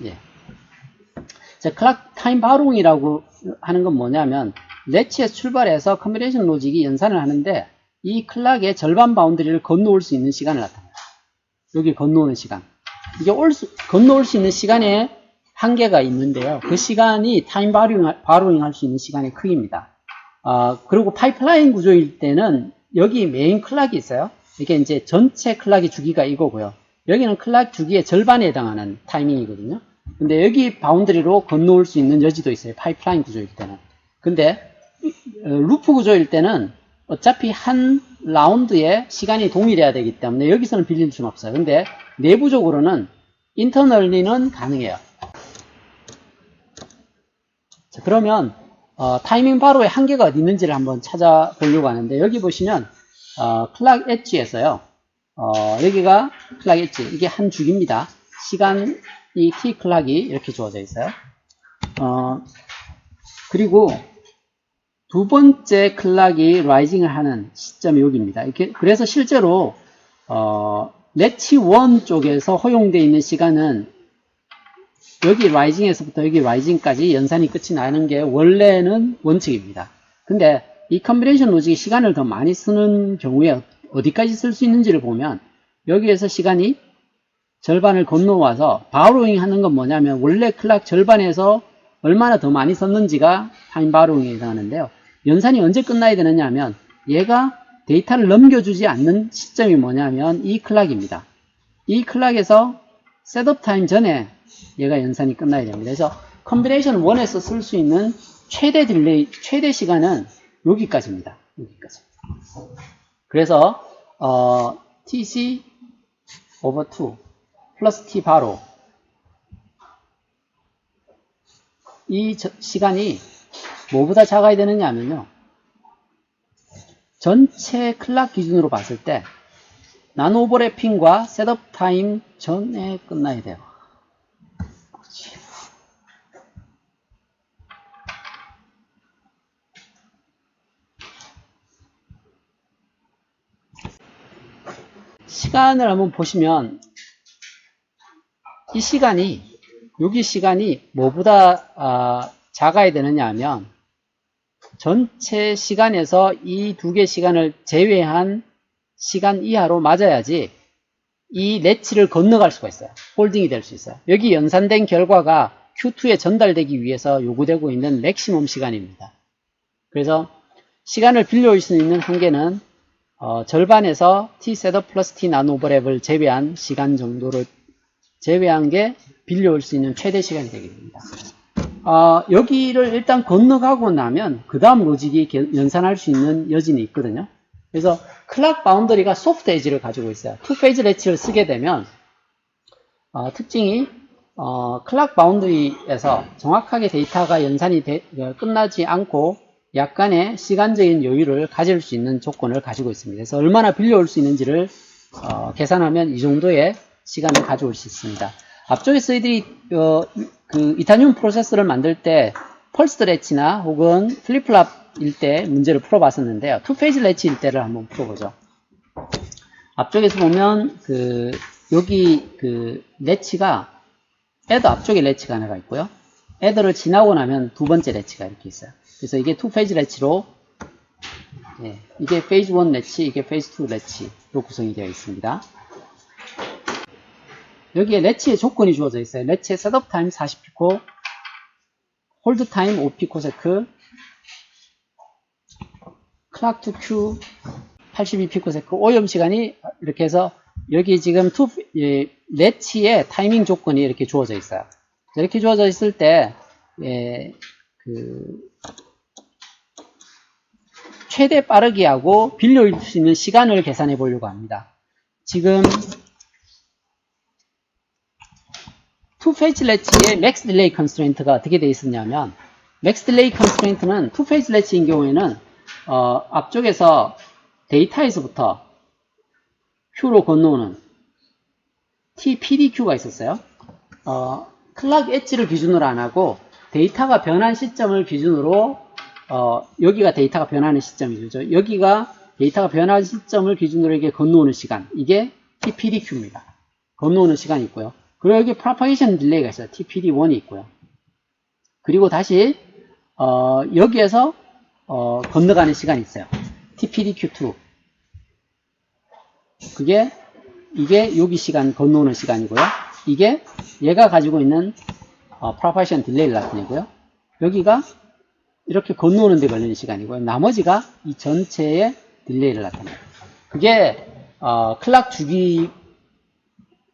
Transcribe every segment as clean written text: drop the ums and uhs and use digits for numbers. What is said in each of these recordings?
예. 자, 클락 타임 바로잉이라고 하는 건 뭐냐면 렛치에서 출발해서 컨비네이션 로직이 연산을 하는데 이 클락의 절반 바운드리를 건너올 수 있는 시간을 나타냅니다. 여기 건너오는 시간. 이게 건너올 수 있는 시간에 한계가 있는데요. 그 시간이 타임 바로잉 할 수 있는 시간의 크기입니다. 그리고 파이프라인 구조일 때는 여기 메인 클락이 있어요. 이게 이제 전체 클락의 주기가 이거고요. 여기는 클락 주기의 절반에 해당하는 타이밍이거든요. 근데 여기 바운드리로 건너올 수 있는 여지도 있어요. 파이프라인 구조일 때는. 근데 루프 구조일 때는 어차피 한 라운드에 시간이 동일해야 되기 때문에 여기서는 빌릴 수는 없어요. 근데 내부적으로는 인터널리는 가능해요. 자, 그러면 타이밍 바로의 한계가 어디 있는지를 한번 찾아보려고 하는데 여기 보시면 클락 엣지에서요. 여기가 클락 엣지, 이게 한 주기입니다. 시간이 t 클락이 이렇게 주어져 있어요. 그리고 두 번째 클락이 라이징을 하는 시점이 여기입니다. 이렇게 그래서 실제로 렛치 1 쪽에서 허용되어 있는 시간은 여기 라이징에서부터 여기 라이징까지 연산이 끝이 나는 게 원래는 원칙입니다. 근데 이 컨비네이션 로직이 시간을 더 많이 쓰는 경우에 어디까지 쓸 수 있는지를 보면 여기에서 시간이 절반을 건너와서 바로잉 하는 건 뭐냐면 원래 클락 절반에서 얼마나 더 많이 썼는지가 타임 바로잉에 해당하는데요. 연산이 언제 끝나야 되느냐 하면 얘가 데이터를 넘겨주지 않는 시점이 뭐냐면 이 클락입니다. 이 클락에서 셋업 타임 전에 얘가 연산이 끝나야 됩니다. 그래서 컨비네이션 1에서 쓸 수 있는 최대 딜레이, 최대 시간은 여기까지입니다. 여기까지. 그래서 TC over 2 플러스 T 바로 이 시간이 뭐보다 작아야 되느냐 하면요. 전체 클락 기준으로 봤을 때 나노 오버래핑과 셋업 타임 전에 끝나야 돼요. 시간을 한번 보시면 이 시간이 여기 시간이 뭐보다 작아야 되느냐 하면 전체 시간에서 이 두 개 시간을 제외한 시간 이하로 맞아야지 이 렛치를 건너갈 수가 있어요. 홀딩이 될 수 있어요. 여기 연산된 결과가 Q2에 전달되기 위해서 요구되고 있는 맥시멈 시간입니다. 그래서 시간을 빌려올 수 있는 한계는 절반에서 T 셋업 플러스 T 나노 오버랩을 제외한 시간 정도를 제외한 게 빌려올 수 있는 최대 시간이 되게 됩니다. 여기를 일단 건너가고 나면 그 다음 로직이 연산할 수 있는 여지는 있거든요. 그래서 클락 바운더리가 소프트 에지를 가지고 있어요. 투 페이지 렛치를 쓰게 되면 특징이 클락 바운더리에서 정확하게 데이터가 연산이 끝나지 않고 약간의 시간적인 여유를 가질 수 있는 조건을 가지고 있습니다. 그래서 얼마나 빌려올 수 있는지를 계산하면 이 정도의 시간을 가져올 수 있습니다. 앞쪽에서 이들이 그 이타늄 프로세서를 만들 때 펄스 렛치나 혹은 플립플랍일 때 문제를 풀어봤었는데요. 투페이지 렛치일 때를 한번 풀어보죠. 앞쪽에서 보면 여기 렛치가 애더 앞쪽에 렛치가 하나가 있고요. 애더를 지나고 나면 두 번째 렛치가 이렇게 있어요. 그래서 이게 투페이지 렛치로 이게 페이지 1 렛치, 이게 페이지 2 렛치로 구성이 되어 있습니다. 여기에 렛치의 조건이 주어져 있어요. 렛치의 셋업 타임 40피코, 홀드 타임 5피코세크, 클락 투 큐 82피코세크, 오염 시간이 이렇게 해서 여기 지금 렛치의 타이밍 조건이 이렇게 주어져 있어요. 이렇게 주어져 있을 때 최대 빠르기 하고 빌려올 수 있는 시간을 계산해 보려고 합니다. 지금 투 페이지 렛치의 맥스 딜레이 컨스트레인트가 어떻게 되어 있었냐면 맥스 딜레이 컨스트레인트는 투 페이지 렛치인 경우에는 앞쪽에서 데이터에서부터 Q로 건너오는 TPDQ가 있었어요. 클락 엣지를 기준으로 안 하고 데이터가 변한 시점을 기준으로 여기가 데이터가 변하는 시점이죠. 여기가 데이터가 변한 시점을 기준으로 이게 건너오는 시간, 이게 TPDQ입니다. 건너오는 시간이 있고요. 그리고 여기 propagation delay가 있어요. TPD1이 있고요. 그리고 다시 여기에서 건너가는 시간이 있어요. TPDQ2. 이게 여기 시간 건너오는 시간이고요. 이게 얘가 가지고 있는 propagation delay를 나타내고요. 여기가 이렇게 건너오는 데 걸리는 시간이고요. 나머지가 이 전체의 딜레이를 나타내요. 그게 클락 주기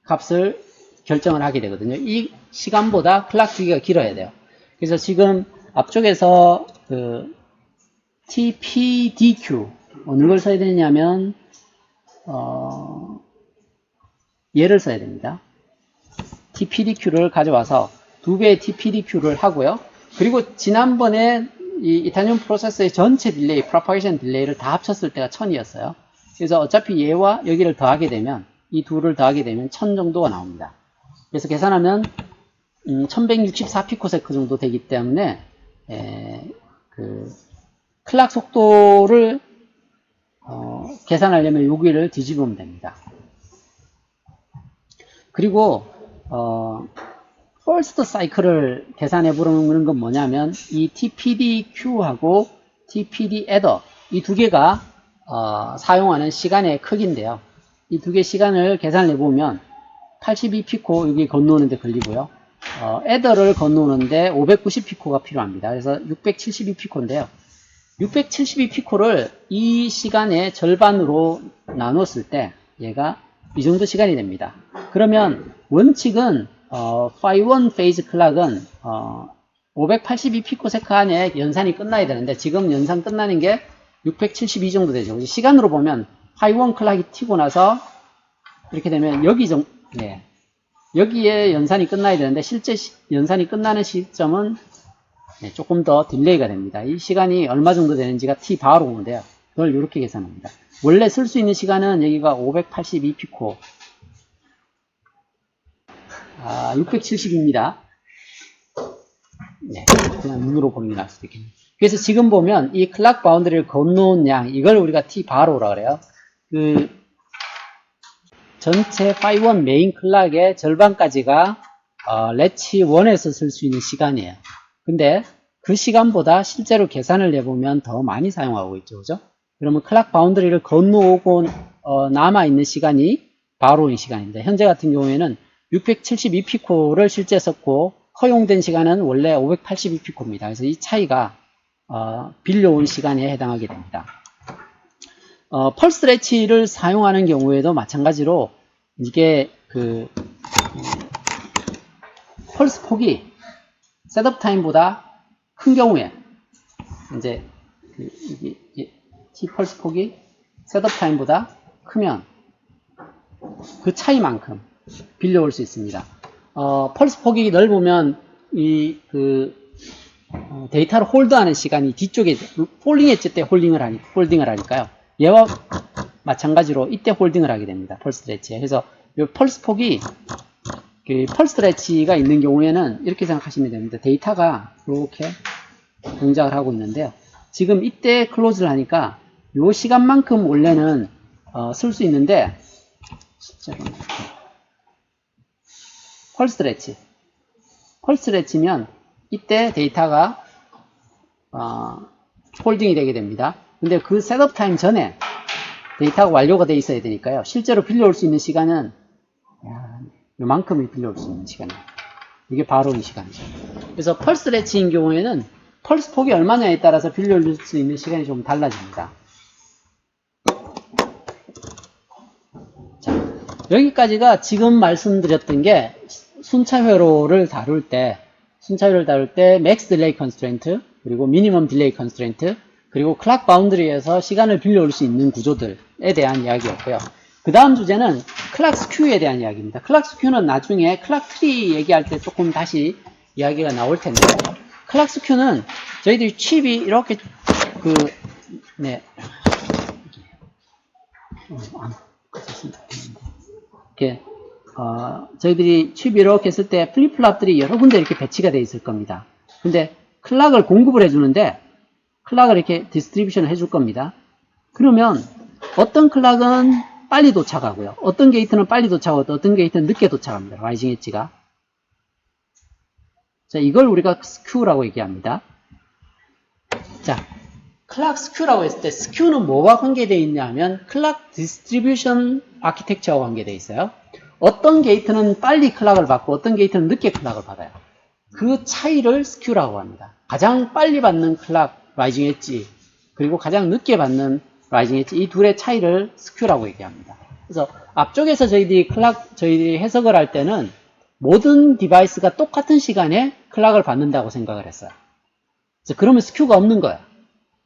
값을 결정을 하게 되거든요. 이 시간보다 클락 주기가 길어야 돼요. 그래서 지금 앞쪽에서 그 TPDQ 어느 걸 써야 되냐면 얘를 써야 됩니다. TPDQ를 가져와서 2배의 TPDQ를 하고요. 그리고 지난번에 이 이타늄 프로세서의 전체 딜레이, propagation 딜레이를 다 합쳤을 때가 1000이었어요. 그래서 어차피 얘와 여기를 더하게 되면, 이 둘을 더하게 되면 1000 정도가 나옵니다. 그래서 계산하면 1164 피코세크 정도 되기 때문에 클락 속도를 계산하려면 여기를 뒤집으면 됩니다. 그리고 퍼스트 사이클을 계산해 보는 건 뭐냐면 이 TPDQ하고 TPDadder 이 두 개가 사용하는 시간의 크기인데요. 이 두 개 시간을 계산해 보면 82피코 여기 건너오는 데 걸리고요. adder를 건너오는데 590피코가 필요합니다. 그래서 672피코인데요. 672피코를 이 시간의 절반으로 나눴을 때 얘가 이 정도 시간이 됩니다. 그러면 원칙은 phi1 페이즈 클락은 582피코세크 안에 연산이 끝나야 되는데 지금 연산 끝나는 게 672 정도 되죠. 시간으로 보면 phi1 클락이 튀고 나서 이렇게 되면 여기에 연산이 끝나야 되는데 실제 연산이 끝나는 시점은 조금 더 딜레이가 됩니다. 이 시간이 얼마 정도 되는지가 t 바로 오는데요. 그걸 이렇게 계산합니다. 원래 쓸 수 있는 시간은 여기가 582피코 670입니다. 그냥 눈으로 보는 게 나을 수도 있겠네요. 그래서 지금 보면 이 클락 바운드리를 건너온 양, 이걸 우리가 T 바로라 그래요. 그 전체 phi1 메인 클락의 절반까지가 레치 1에서 쓸 수 있는 시간이에요. 근데 그 시간보다 실제로 계산을 해보면 더 많이 사용하고 있죠. 그죠? 그러면 클락 바운드리를 건너오고 남아있는 시간이 바로인 시간인데 현재 같은 경우에는 672피코를 실제 썼고 허용된 시간은 원래 582피코입니다. 그래서 이 차이가 빌려온 시간에 해당하게 됩니다. 펄스 레치를 사용하는 경우에도 마찬가지로 이게 펄스 폭이 셋업 타임보다 큰 경우에 이제 T 펄스 폭이 셋업 타임보다 크면 그 차이만큼 빌려올 수 있습니다. 펄스 폭이 넓으면 데이터를 홀드하는 시간이 뒤쪽에 폴딩했을 때 홀딩을 하니까요. 얘와 마찬가지로 이때 홀딩을 하게 됩니다. 펄스 레치에. 그래서 이 펄스 폭이 펄스 레치가 있는 경우에는 이렇게 생각하시면 됩니다. 데이터가 이렇게 동작을 하고 있는데요. 지금 이때 클로즈를 하니까 이 시간만큼 원래는 쓸 수 있는데 펄스 레치면 이때 데이터가 홀딩이 되게 됩니다. 근데 그 셋업 타임 전에 데이터가 완료가 돼 있어야 되니까요. 실제로 빌려올 수 있는 시간은 요만큼이 빌려올 수 있는 시간이에요. 이게 바로 이 시간이죠. 그래서 펄스 레치인 경우에는 펄스 폭이 얼마냐에 따라서 빌려올 수 있는 시간이 좀 달라집니다. 자, 여기까지가 지금 말씀드렸던 게 순차회로를 다룰 때 맥스 딜레이 컨스트레인트, 그리고 미니멈 딜레이 컨스트레인트, 그리고 클락 바운드리에서 시간을 빌려올 수 있는 구조들에 대한 이야기였고요. 그 다음 주제는 클락 스큐에 대한 이야기입니다. 클락 스큐는 나중에 클락 트리 얘기할 때 조금 다시 이야기가 나올 텐데요. 클락 스큐는 저희들이 칩이 이렇게 이렇게 저희들이 칩이 이렇게 했을 때 플립플랍들이 여러 군데 이렇게 배치가 되어 있을 겁니다. 근데 클락을 공급을 해주는데 클락을 이렇게 디스트리뷰션을 해줄 겁니다. 그러면 어떤 클락은 빨리 도착하고요. 어떤 게이트는 빨리 도착하고 어떤 게이트는 늦게 도착합니다. 라이징 엣지가. 자, 이걸 우리가 스큐라고 얘기합니다. 자, 클락 스큐라고 했을 때 스큐는 뭐와 관계되어 있냐 하면 클락 디스트리뷰션 아키텍처와 관계되어 있어요. 어떤 게이트는 빨리 클락을 받고 어떤 게이트는 늦게 클락을 받아요. 그 차이를 스큐라고 합니다. 가장 빨리 받는 클락 라이징 엣지 그리고 가장 늦게 받는 라이징 엣지 이 둘의 차이를 스큐라고 얘기합니다. 그래서 앞쪽에서 저희들이 해석을 할 때는 모든 디바이스가 똑같은 시간에 클락을 받는다고 생각을 했어요. 그러면 스큐가 없는 거예요.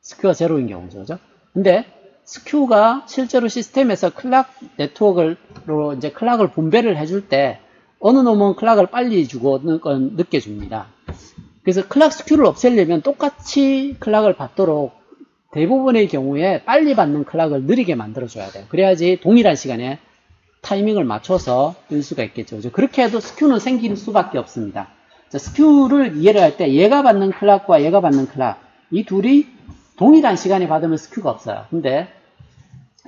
스큐가 제로인 경우죠. 그죠? 근데 스큐가 실제로 시스템에서 클락 네트워크로 이제 클락을 분배를 해줄 때 어느 놈은 클락을 빨리 주고 어느 건 늦게 줍니다. 그래서 클락 스큐를 없애려면 똑같이 클락을 받도록 대부분의 경우에 빨리 받는 클락을 느리게 만들어줘야 돼요. 그래야지 동일한 시간에 타이밍을 맞춰서 뜰 수가 있겠죠. 그죠? 그렇게 해도 스큐는 생길 수밖에 없습니다. 자, 스큐를 이해를 할 때 얘가 받는 클락과 얘가 받는 클락 이 둘이 동일한 시간에 받으면 스큐가 없어요. 근데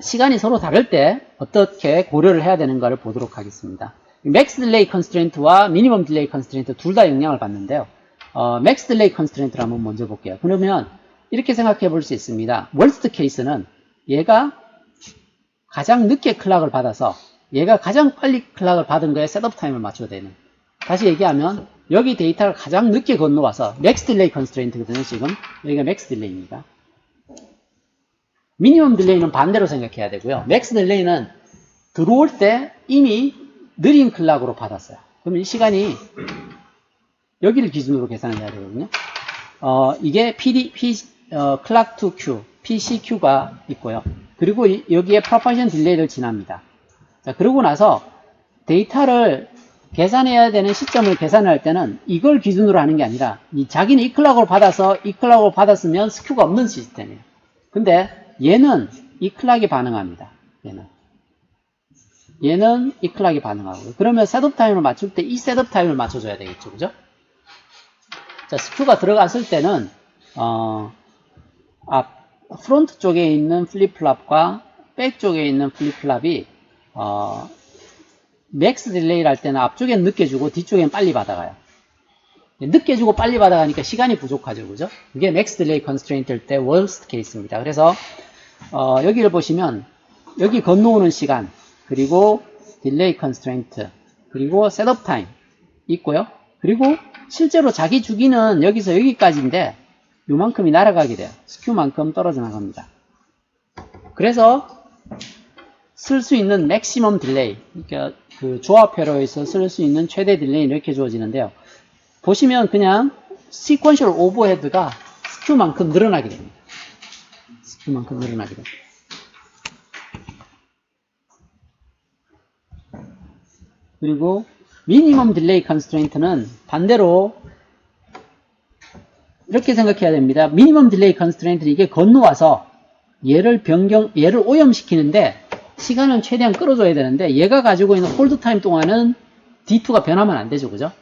시간이 서로 다를 때 어떻게 고려를 해야 되는가를 보도록 하겠습니다. 맥스 딜레이 컨스트레인트와 미니멈 딜레이 컨스트레인트 둘 다 영향을 받는데요. 맥스 딜레이 컨스트레인트를 한번 먼저 볼게요. 그러면 이렇게 생각해 볼 수 있습니다. 월스트 케이스는 얘가 가장 늦게 클락을 받아서 얘가 가장 빨리 클락을 받은 거에 셋업 타임을 맞춰야 되는. 다시 얘기하면 여기 데이터를 가장 늦게 건너와서 맥스 딜레이 컨스트레인트거든요. 지금 여기가 맥스 딜레이입니다. 미니멈 딜레이는 반대로 생각해야 되고요. 맥스 딜레이는 들어올 때 이미 느린 클락으로 받았어요. 그러면 이 시간이 여기를 기준으로 계산을 해야 되거든요. 이게 클락 to Q, PCQ가 있고요. 그리고 여기에 프로파게이션 딜레이를 지납니다. 자, 그러고 나서 데이터를 계산해야 되는 시점을 계산할 때는 이걸 기준으로 하는 게 아니라 자기는 이 클락으로 받아서 이 클락으로 받았으면 스큐가 없는 시스템이에요. 근데 얘는 이 클락에 반응합니다. 얘는 이 클락에 반응하고 그러면 셋업 타임을 맞출 때 이 셋업 타임을 맞춰줘야 되겠죠. 그죠? 자, 스큐가 들어갔을 때는 프론트 쪽에 있는 플립플랍과 백 쪽에 있는 플립플랍이 맥스 딜레이를 할 때는 앞쪽엔 늦게 주고 뒤쪽엔 빨리 받아가요. 늦게 주고 빨리 받아가니까 시간이 부족하죠. 그죠? 이게 맥스 딜레이 컨스트레인트일 때 월스트 케이스입니다. 그래서 여기를 보시면 여기 건너오는 시간 그리고 딜레이 컨스트레인트 그리고 셋업 타임 있고요. 그리고 실제로 자기 주기는 여기서 여기까지인데 요만큼이 날아가게 돼요. 스큐만큼 떨어져 나갑니다. 그래서 쓸 수 있는 맥시멈 딜레이, 그러니까 그 조합회로에서 쓸 수 있는 최대 딜레이는 이렇게 주어지는데요. 보시면 그냥 시퀀셜 오버헤드가 스큐만큼 늘어나게 됩니다. 스큐만큼 늘어나게 됩니다. 그리고 미니멈 딜레이 컨스트레인트는 반대로 이렇게 생각해야 됩니다. 미니멈 딜레이 컨스트레인트는 이게 건너와서 얘를 오염시키는데 시간은 최대한 끌어줘야 되는데 얘가 가지고 있는 홀드 타임 동안은 D2가 변하면 안 되죠. 그죠?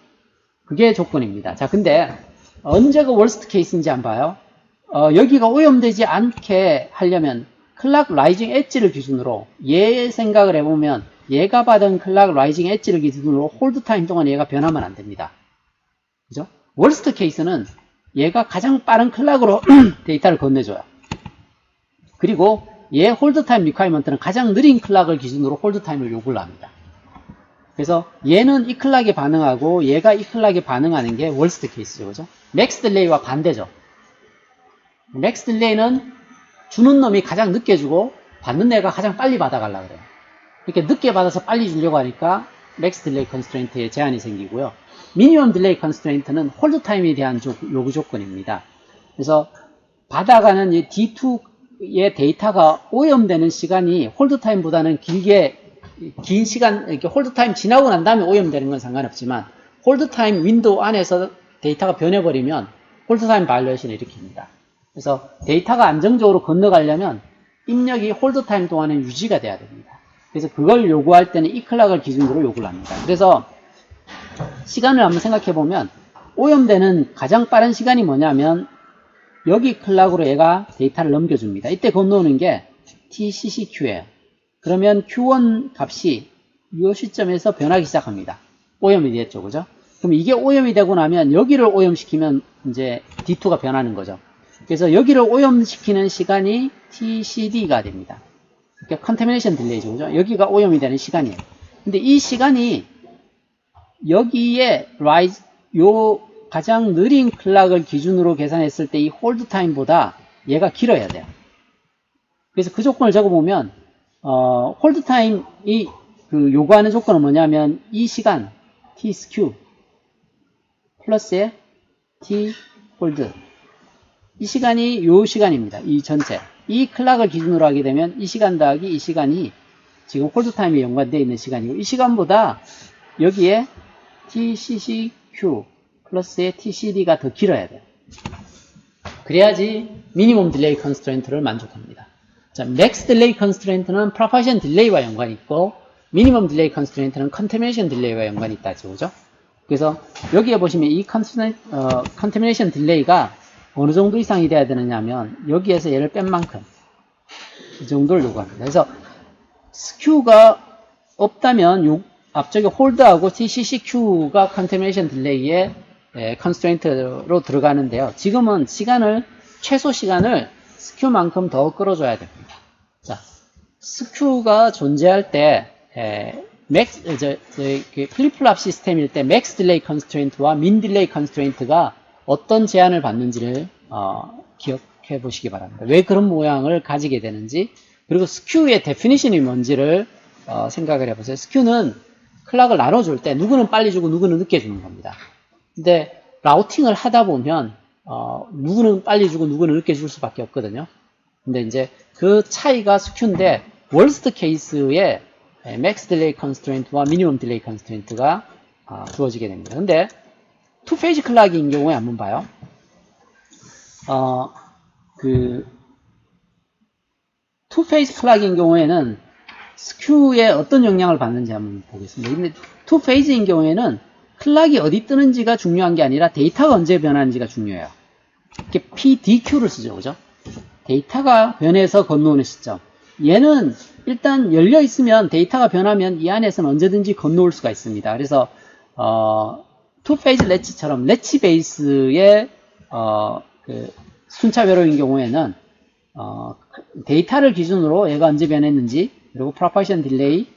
그게 조건입니다. 자, 근데 언제가 월스트 케이스인지 안 봐요. 여기가 오염되지 않게 하려면 클락 라이징 엣지를 기준으로 얘 생각을 해보면 얘가 받은 클락 라이징 엣지를 기준으로 홀드 타임 동안 얘가 변하면 안 됩니다. 그죠? 월스트 케이스는 얘가 가장 빠른 클락으로 데이터를 건네줘요. 그리고 얘 홀드 타임 리콰이먼트는 가장 느린 클락을 기준으로 홀드 타임을 요구를 합니다. 그래서 얘는 이 클락에 반응하고 얘가 이 클락에 반응하는 게 월스트 케이스죠. 그죠? 맥스 딜레이와 반대죠. 맥스 딜레이는 주는 놈이 가장 늦게 주고 받는 애가 가장 빨리 받아가려고 그래요. 이렇게 늦게 받아서 빨리 주려고 하니까 맥스 딜레이 컨스트레인트에 제한이 생기고요. 미니멈 딜레이 컨스트레인트는 홀드 타임에 대한 요구 조건입니다. 그래서 받아가는 이 D2의 데이터가 오염되는 시간이 홀드 타임보다는 긴 시간, 이렇게 홀드 타임 지나고 난 다음에 오염되는 건 상관없지만 홀드 타임 윈도우 안에서 데이터가 변해버리면 홀드 타임 바이올레이션을 일으킵니다. 그래서 데이터가 안정적으로 건너가려면 입력이 홀드 타임 동안은 유지가 돼야 됩니다. 그래서 그걸 요구할 때는 이 클락을 기준으로 요구를 합니다. 그래서 시간을 한번 생각해 보면 오염되는 가장 빠른 시간이 뭐냐면 여기 클락으로 얘가 데이터를 넘겨줍니다. 이때 건너오는 게 TCCQ예요. 그러면 Q1 값이 이 시점에서 변하기 시작합니다. 오염이 됐죠, 그죠? 그럼 이게 오염이 되고 나면 여기를 오염시키면 이제 D2가 변하는 거죠. 그래서 여기를 오염시키는 시간이 TCD가 됩니다. 그러니까 컨테미네이션 딜레이죠, 그죠? 여기가 오염이 되는 시간이에요. 근데 이 시간이 여기에 라이즈, 요 가장 느린 클락을 기준으로 계산했을 때 이 홀드 타임보다 얘가 길어야 돼요. 그래서 그 조건을 적어보면, 홀드 타임이 그 요구하는 조건은 뭐냐면 이 시간, T skew, 플러스에 T 홀드. 이 시간이 요 시간입니다. 이 전체. 이 클락을 기준으로 하게 되면 이 시간 더하기 이 시간이 지금 홀드 타임에 연관되어 있는 시간이고 이 시간보다 여기에 TCCQ 플러스의 TCD가 더 길어야 돼요. 그래야지 미니멈 딜레이 컨스트레인트를 만족합니다. 자, 맥스 딜레이 컨스트레인트는 프로파게이션 딜레이와 연관이 있고 미니멈 딜레이 컨스트레인트는 컨테미네이션 딜레이와 연관이 있다죠, 그죠? 그래서 여기에 보시면 이 컨테미네이션 딜레이가 어느 정도 이상이 돼야 되느냐면 여기에서 얘를 뺀 만큼 이 정도를 요구합니다. 그래서 스큐가 없다면 앞쪽에 홀드하고 TCCQ가 컨테미네이션 딜레이의 컨스트레인트로 들어가는데요. 지금은 최소 시간을 스큐만큼 더 끌어줘야 됩니다. 자, 스큐가 존재할 때 플립플랍 시스템일 때 맥스 딜레이 컨스트레인트와 민 딜레이 컨스트레인트가 어떤 제한을 받는지를 기억해 보시기 바랍니다. 왜 그런 모양을 가지게 되는지, 그리고 스큐의 데피니션이 뭔지를 생각을 해보세요. 스큐는 클락을 나눠줄 때 누구는 빨리 주고 누구는 늦게 주는 겁니다. 근데 라우팅을 하다 보면 누구는 빨리 주고 누구는 늦게 줄 수밖에 없거든요. 근데 이제 그 차이가 스큐인데 월스트 케이스에 맥스 딜레이 컨스트레인트와 미니멈 딜레이 컨스트레인트가 주어지게 됩니다. 근데 투 페이지 클락인 경우에 한번 봐요. 투 페이지 클락인 경우에는 스큐에 어떤 영향을 받는지 한번 보겠습니다. 근데 투 페이지인 경우에는 클락이 어디 뜨는지가 중요한 게 아니라 데이터가 언제 변하는지가 중요해요. 이렇게 PDQ를 쓰죠, 그죠? 데이터가 변해서 건너오는 시점. 얘는 일단 열려 있으면 데이터가 변하면 이 안에서는 언제든지 건너올 수가 있습니다. 그래서 투 페이지 래치처럼 래치 베이스의 순차 회로인 경우에는 데이터를 기준으로 얘가 언제 변했는지, 그리고 프로파게이션 딜레이,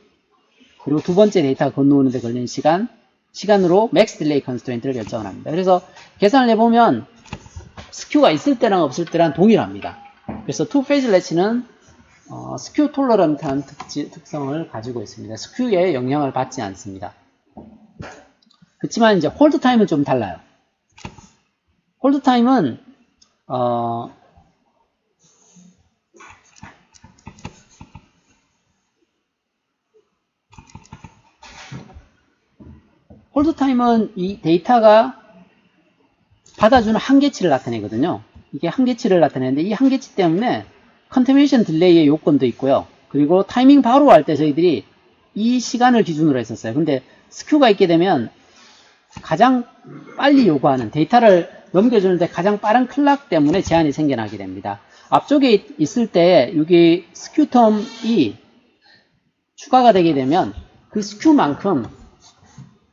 그리고 두 번째 데이터가 건너오는 데 걸리는 시간으로 맥스 딜레이 컨스트레인트를 결정을 합니다. 그래서 계산을 해보면 스큐가 있을 때랑 없을 때랑 동일합니다. 그래서 투 페이지 래치는 스큐 톨러런트한 특성을 가지고 있습니다. 스큐에 영향을 받지 않습니다. 그렇지만 이제 홀드 타임은 좀 달라요. 홀드 타임은 이 데이터가 받아주는 한계치를 나타내거든요. 이게 한계치를 나타내는데 이 한계치 때문에 컨테미네이션 딜레이의 요건도 있고요. 그리고 타이밍 바로 할 때 저희들이 이 시간을 기준으로 했었어요. 근데 스큐가 있게 되면 가장 빨리 요구하는 데이터를 넘겨주는데 가장 빠른 클락 때문에 제한이 생겨나게 됩니다. 앞쪽에 있을 때 여기 스큐 텀이 추가가 되게 되면 그 스큐만큼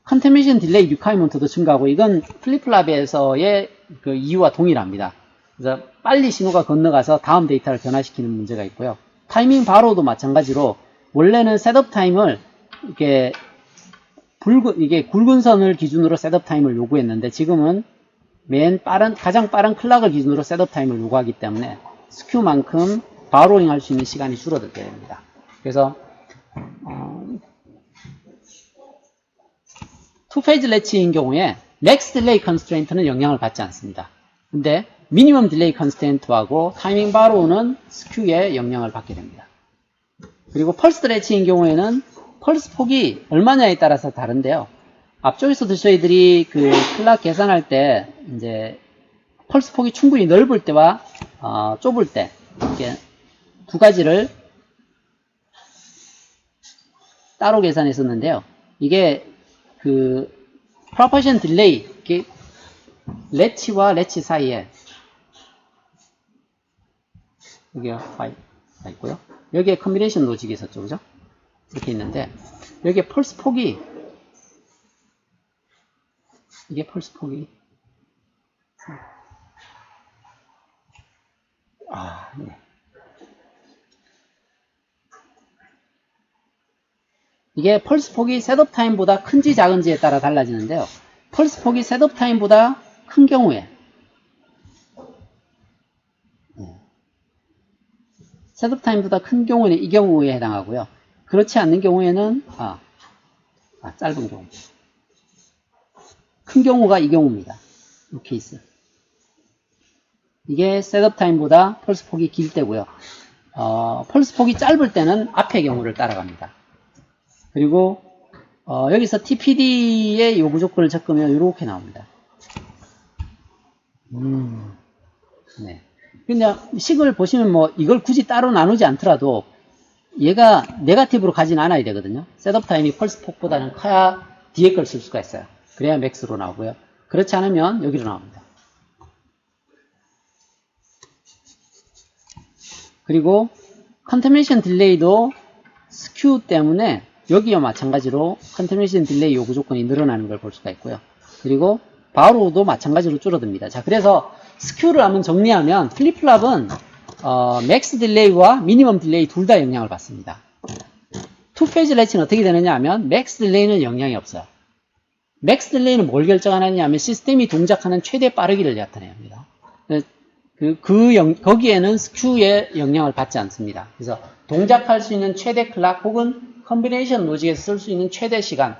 컨테미네이션 딜레이 리콰이먼트도 증가하고, 이건 플립플랍에서의 그 이유와 동일합니다. 그래서 빨리 신호가 건너가서 다음 데이터를 변화시키는 문제가 있고요. 타이밍 바로도 마찬가지로 원래는 셋업 타임을 이게 굵은 선을 기준으로 셋업 타임을 요구했는데 지금은 가장 빠른 클락을 기준으로 셋업 타임을 요구하기 때문에 스큐만큼 바로잉 할 수 있는 시간이 줄어들게 됩니다. 그래서 투 페이지 래치인 경우에 맥스 딜레이 컨스트레인트는 영향을 받지 않습니다. 근데 미니멈 딜레이 컨스트레인트하고 타이밍 바로우는 스큐에 영향을 받게 됩니다. 그리고 펄스 래치인 경우에는 펄스 폭이 얼마냐에 따라서 다른데요. 앞쪽에서도 저희들이 그 클락 계산할 때 이제 펄스 폭이 충분히 넓을 때와 좁을 때 이렇게 두 가지를 따로 계산했었는데요. 이게 그 프로파게이션 딜레이, 래치와 래치 사이에 여기요, 있고요. 여기에 컨비네이션 로직이 있었죠, 그죠? 이렇게 있는데, 여기에 펄스 폭이, 이게 펄스 폭이, 네. 이게 펄스 폭이 셋업 타임보다 큰지 작은지에 따라 달라지는데요. 펄스 폭이 셋업 타임보다 큰 경우에, 셋업 타임보다 큰 경우에는 이 경우에 해당하고요. 그렇지 않는 경우에는, 짧은 경우. 큰 경우가 이 경우입니다. 이 케이스. 이게 셋업 타임보다 펄스 폭이 길 때고요. 펄스 폭이 짧을 때는 앞의 경우를 따라갑니다. 그리고 여기서 TPD의 요구 조건을 적으면 이렇게 나옵니다. 네. 그냥 식을 보시면 뭐 이걸 굳이 따로 나누지 않더라도 얘가 네거티브로 가진 않아야 되거든요. 셋업 타임이 펄스 폭보다는 커야 뒤에 걸 쓸 수가 있어요. 그래야 맥스로 나오고요. 그렇지 않으면 여기로 나옵니다. 그리고 컨테미네이션 딜레이도 스큐 때문에 여기와 마찬가지로 컨테미네이션 딜레이 요구 조건이 늘어나는 걸 볼 수가 있고요. 그리고 바로도 마찬가지로 줄어듭니다. 자, 그래서 스큐를 한번 정리하면 플립플랍은 맥스 딜레이와 미니멈 딜레이 둘 다 영향을 받습니다. 투 페이지 렛치는 어떻게 되느냐 하면 맥스 딜레이는 영향이 없어요. 맥스 딜레이는 뭘 결정하느냐 하면 시스템이 동작하는 최대 빠르기를 나타냅니다. 거기에는 스큐의 영향을 받지 않습니다. 그래서 동작할 수 있는 최대 클락 혹은 컨비네이션 로직에서 쓸 수 있는 최대 시간,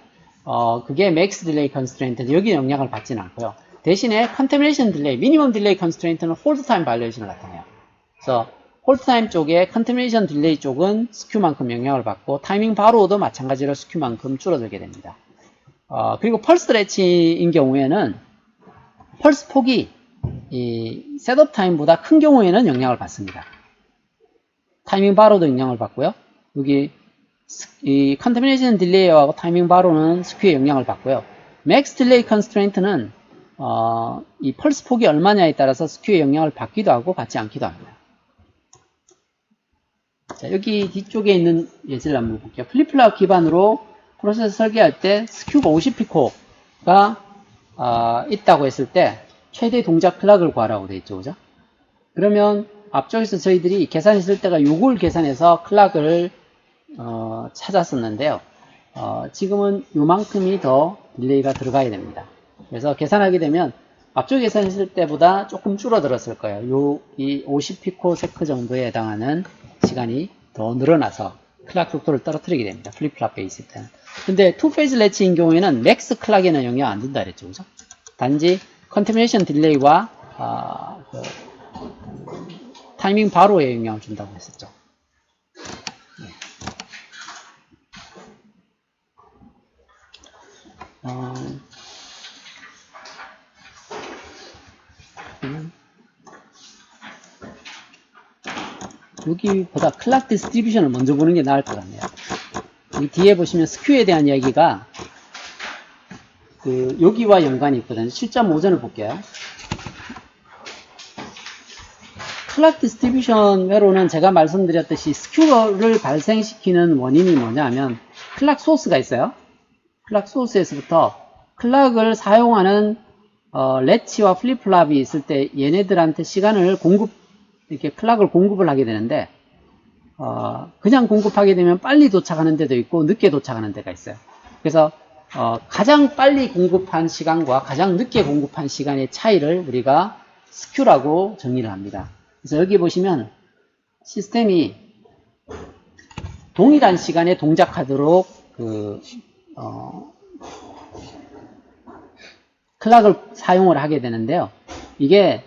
그게 맥스 딜레이 컨스트레인트인데 여기 영향을 받지는 않고요. 대신에 컨테미네이션 딜레이, 미니멈 딜레이 컨스트레인트는 홀드 타임 바이올레이션을 나타내요. 그래서 홀드 타임 쪽에 컨테미네이션 딜레이 쪽은 스큐만큼 영향을 받고 타이밍 바로도 마찬가지로 스큐만큼 줄어들게 됩니다. 그리고 펄스 렛치인 경우에는 펄스 폭이 이 셋업 타임보다 큰 경우에는 영향을 받습니다. 타이밍 바로도 영향을 받고요. 여기 이 컨테미네이션 딜레이하고 타이밍 바로는 스큐에 영향을 받고요. 맥스 딜레이 컨스트레인트는 이 펄스 폭이 얼마냐에 따라서 스큐에 영향을 받기도 하고 받지 않기도 합니다. 자, 여기 뒤쪽에 있는 예제를 한번 볼게요. 플립플랍 기반으로 프로세서 설계할 때 스큐가 50피코가 있다고 했을 때 최대 동작 클락을 구하라고 되어 있죠, 그죠? 그러면 앞쪽에서 저희들이 계산했을 때가 요걸 계산해서 클락을 찾았었는데요. 지금은 요만큼이 더 딜레이가 들어가야 됩니다. 그래서 계산하게 되면 앞쪽 계산했을 때보다 조금 줄어들었을 거예요. 이 50피코세크 정도에 해당하는 시간이 더 늘어나서 클락 속도를 떨어뜨리게 됩니다. 플립플랍 베이스 때는. 근데 투페이즈 렛치인 경우에는 맥스 클락에는 영향 안 준다 그랬죠, 그죠? 단지 컨테미네이션 딜레이와 타이밍 바로에 영향을 준다고 했었죠. 여기보다 클락 디스트리뷰션을 먼저 보는 게 나을 것 같네요. 이 뒤에 보시면 스큐에 대한 이야기가 여기와 연관이 있거든요. 7.5전을 볼게요. 클락 디스트리뷰션 외로는 제가 말씀드렸듯이 스큐를 발생시키는 원인이 뭐냐 하면 클락 소스가 있어요. 클락 소스에서부터 클락을 사용하는 렛치와 플립플랍이 있을 때 얘네들한테 시간을 이렇게 클락을 공급을 하게 되는데 그냥 공급하게 되면 빨리 도착하는 데도 있고 늦게 도착하는 데가 있어요. 그래서 가장 빨리 공급한 시간과 가장 늦게 공급한 시간의 차이를 우리가 스큐라고 정의를 합니다. 그래서 여기 보시면 시스템이 동일한 시간에 동작하도록 클락을 사용을 하게 되는데요. 이게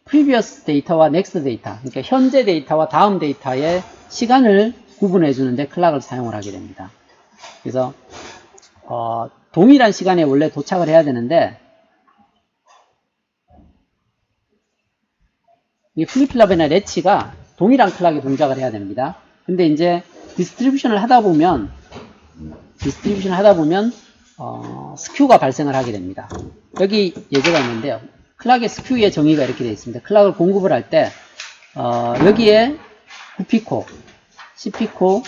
previous 데이터와 next 데이터, 그러니까 현재 데이터와 다음 데이터의 시간을 구분해 주는데 클락을 사용을 하게 됩니다. 그래서 동일한 시간에 원래 도착을 해야 되는데 이 플립플랍이나 렛치가 동일한 클락에 동작을 해야 됩니다. 근데 이제 디스트리뷰션을 하다 보면 스큐가 발생을 하게 됩니다. 여기 예제가 있는데요. 클락의 스큐의 정의가 이렇게 되어 있습니다. 클락을 공급을 할 때 여기에 9피코, 10피코,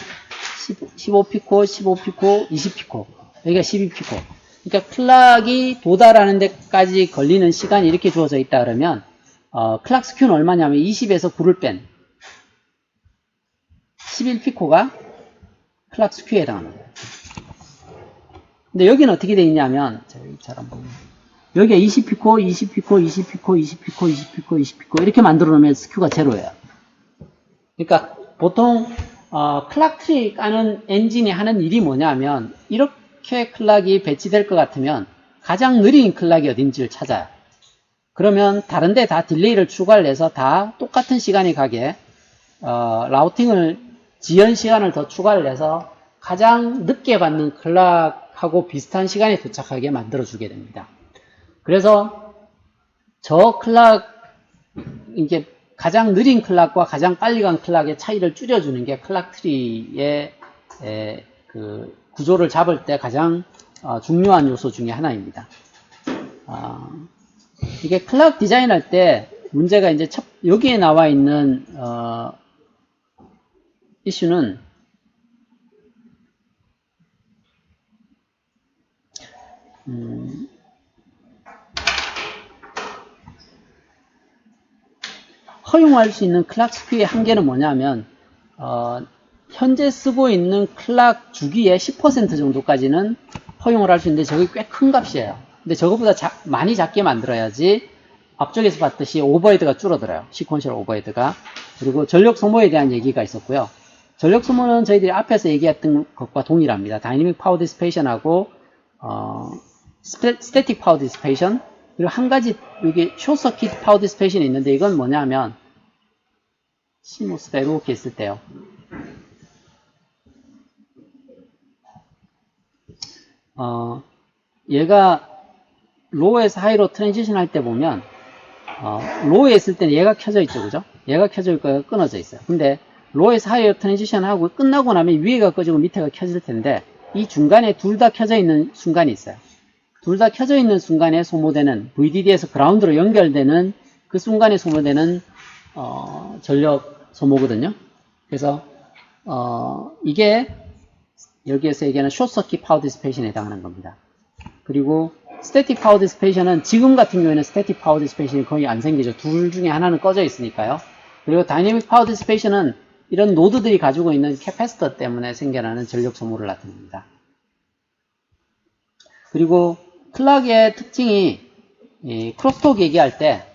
15피코, 15피코, 20피코. 여기가 12피코. 그러니까 클락이 도달하는 데까지 걸리는 시간이 이렇게 주어져 있다 그러면 클락 스큐는 얼마냐면 20에서 9를 뺀 11피코가 클락 스큐에 해당합니다. 근데 여기는 어떻게 되어 있냐면 잘 안 보이네. 여기가 20피코, 20피코, 20피코, 20피코, 20피코, 20피코 이렇게 만들어 놓으면 스큐가 제로예요. 그러니까 보통 클락 트리 까는 엔진이 하는 일이 뭐냐면 이렇게 클락이 배치될 것 같으면 가장 느린 클락이 어딘지를 찾아요. 그러면 다른 데 다 딜레이를 추가를 해서 다 똑같은 시간이 가게 라우팅을 지연 시간을 더 추가를 해서 가장 늦게 받는 클락하고 비슷한 시간에 도착하게 만들어 주게 됩니다. 그래서 저 클락 이게 가장 느린 클락과 가장 빨리 간 클락의 차이를 줄여주는 게 클락 트리의 그 구조를 잡을 때 가장 중요한 요소 중에 하나입니다. 이게 클락 디자인할 때 문제가 이제 여기에 나와 있는 이슈는 허용할 수 있는 클락 스큐의 한계는 뭐냐면 현재 쓰고 있는 클락 주기의 10% 정도까지는 허용을 할 수 있는데 저게 꽤 큰 값이에요. 근데 저것보다 많이 작게 만들어야지 앞쪽에서 봤듯이 오버헤드가 줄어들어요. 시퀀셜 오버헤드가. 그리고 전력 소모에 대한 얘기가 있었고요. 전력 소모는 저희들이 앞에서 얘기했던 것과 동일합니다. 다이내믹 파워 디스페이션하고 스태틱 파워 디스페이션, 그리고 한 가지 여기 숏서킷 파워 디스페이션이 있는데 이건 뭐냐면 CMOS가 이렇게 있을 때요. 얘가 로우에서 하이로 트랜지션 할 때 보면 로우에 있을 때는 얘가 켜져 있죠, 그죠? 얘가 켜져 있고 끊어져 있어요. 근데 로우에서 하이로 트랜지션 하고 끝나고 나면 위에가 꺼지고 밑에가 켜질 텐데 이 중간에 둘 다 켜져 있는 순간이 있어요. 둘 다 켜져 있는 순간에 소모되는 VDD에서 그라운드로 연결되는 그 순간에 소모되는 전력 소모거든요. 그래서 이게 여기에서 얘기하는 숏서킷 파워 디스페이션에 해당하는 겁니다. 그리고 스태틱 파워 디스페이션은 지금 같은 경우에는 스태틱 파워 디스페이션이 거의 안 생기죠. 둘 중에 하나는 꺼져 있으니까요. 그리고 다이내믹 파워 디스페이션은 이런 노드들이 가지고 있는 캐패시터 때문에 생겨나는 전력 소모를 나타냅니다. 그리고 클락의 특징이 크로스톡 얘기할 때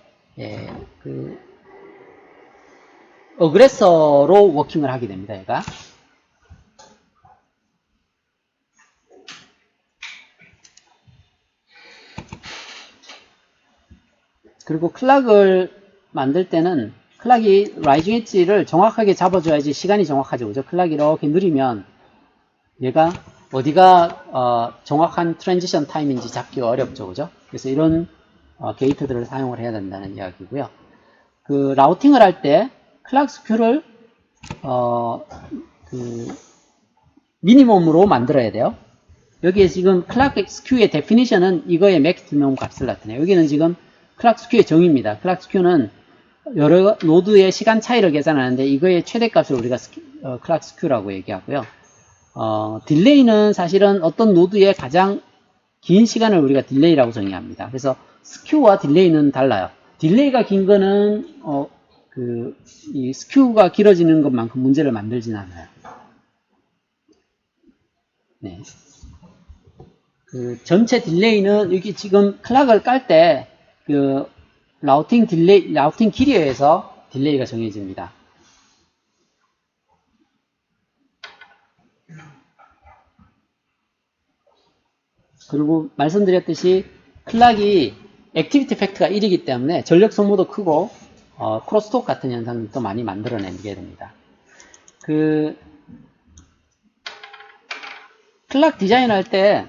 어그레서로 워킹을 하게 됩니다. 얘가. 그리고 클락을 만들 때는 클락이 라이징 엣지를 정확하게 잡아줘야지 시간이 정확하죠. 그죠? 클락이 이렇게 느리면 얘가 어디가 정확한 트랜지션 타임인지 잡기가 어렵죠. 그죠? 그래서 이런 게이트들을 사용을 해야 된다는 이야기고요. 그 라우팅을 할 때 클락 스큐를 미니멈으로 만들어야 돼요. 여기에 지금 클락 스큐의 데피니션은 이거의 맥시멈 값을 나타내요. 여기는 지금 클락 스큐의 정의입니다. 클락 스큐는 여러 노드의 시간 차이를 계산하는데 이거의 최대값을 우리가 클락 스큐라고 얘기하고요. 딜레이는 사실은 어떤 노드의 가장 긴 시간을 우리가 딜레이라고 정의합니다. 그래서 스큐와 딜레이는 달라요. 딜레이가 긴 거는 이 스큐가 길어지는 것만큼 문제를 만들진 않아요. 네. 그 전체 딜레이는 여기 지금 클락을 깔 때 그 라우팅 길이에 의해서 딜레이가 정해집니다. 그리고 말씀드렸듯이 클락이 액티비티 팩트가 1이기 때문에 전력 소모도 크고 크로스톡 같은 현상도 많이 만들어내게 됩니다. 그 클락 디자인할 때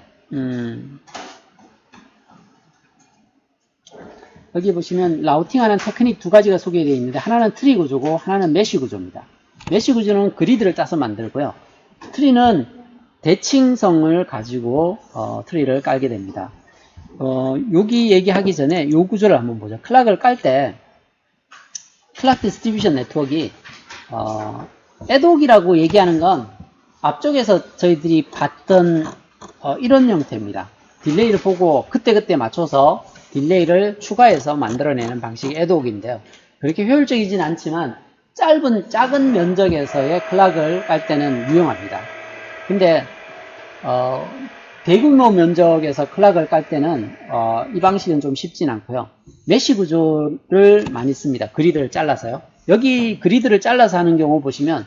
여기 보시면 라우팅하는 테크닉 두 가지가 소개되어 있는데 하나는 트리 구조고 하나는 메쉬 구조입니다. 메쉬 구조는 그리드를 짜서 만들고요. 트리는 대칭성을 가지고 트리를 깔게 됩니다. 여기 얘기하기 전에 이 구조를 한번 보죠. 클락을 깔 때 클락 디스트리뷰션 네트워크가 애독이라고 얘기하는 건 앞쪽에서 저희들이 봤던 이런 형태입니다. 딜레이를 보고 그때그때 맞춰서 딜레이를 추가해서 만들어내는 방식이 애독인데요. 그렇게 효율적이진 않지만 작은 면적에서의 클락을 깔 때는 유용합니다. 근데 대규모 면적에서 클락을 깔 때는 이 방식은 좀 쉽진 않고요. 메쉬 구조를 많이 씁니다. 그리드를 잘라서요. 여기 그리드를 잘라서 하는 경우 보시면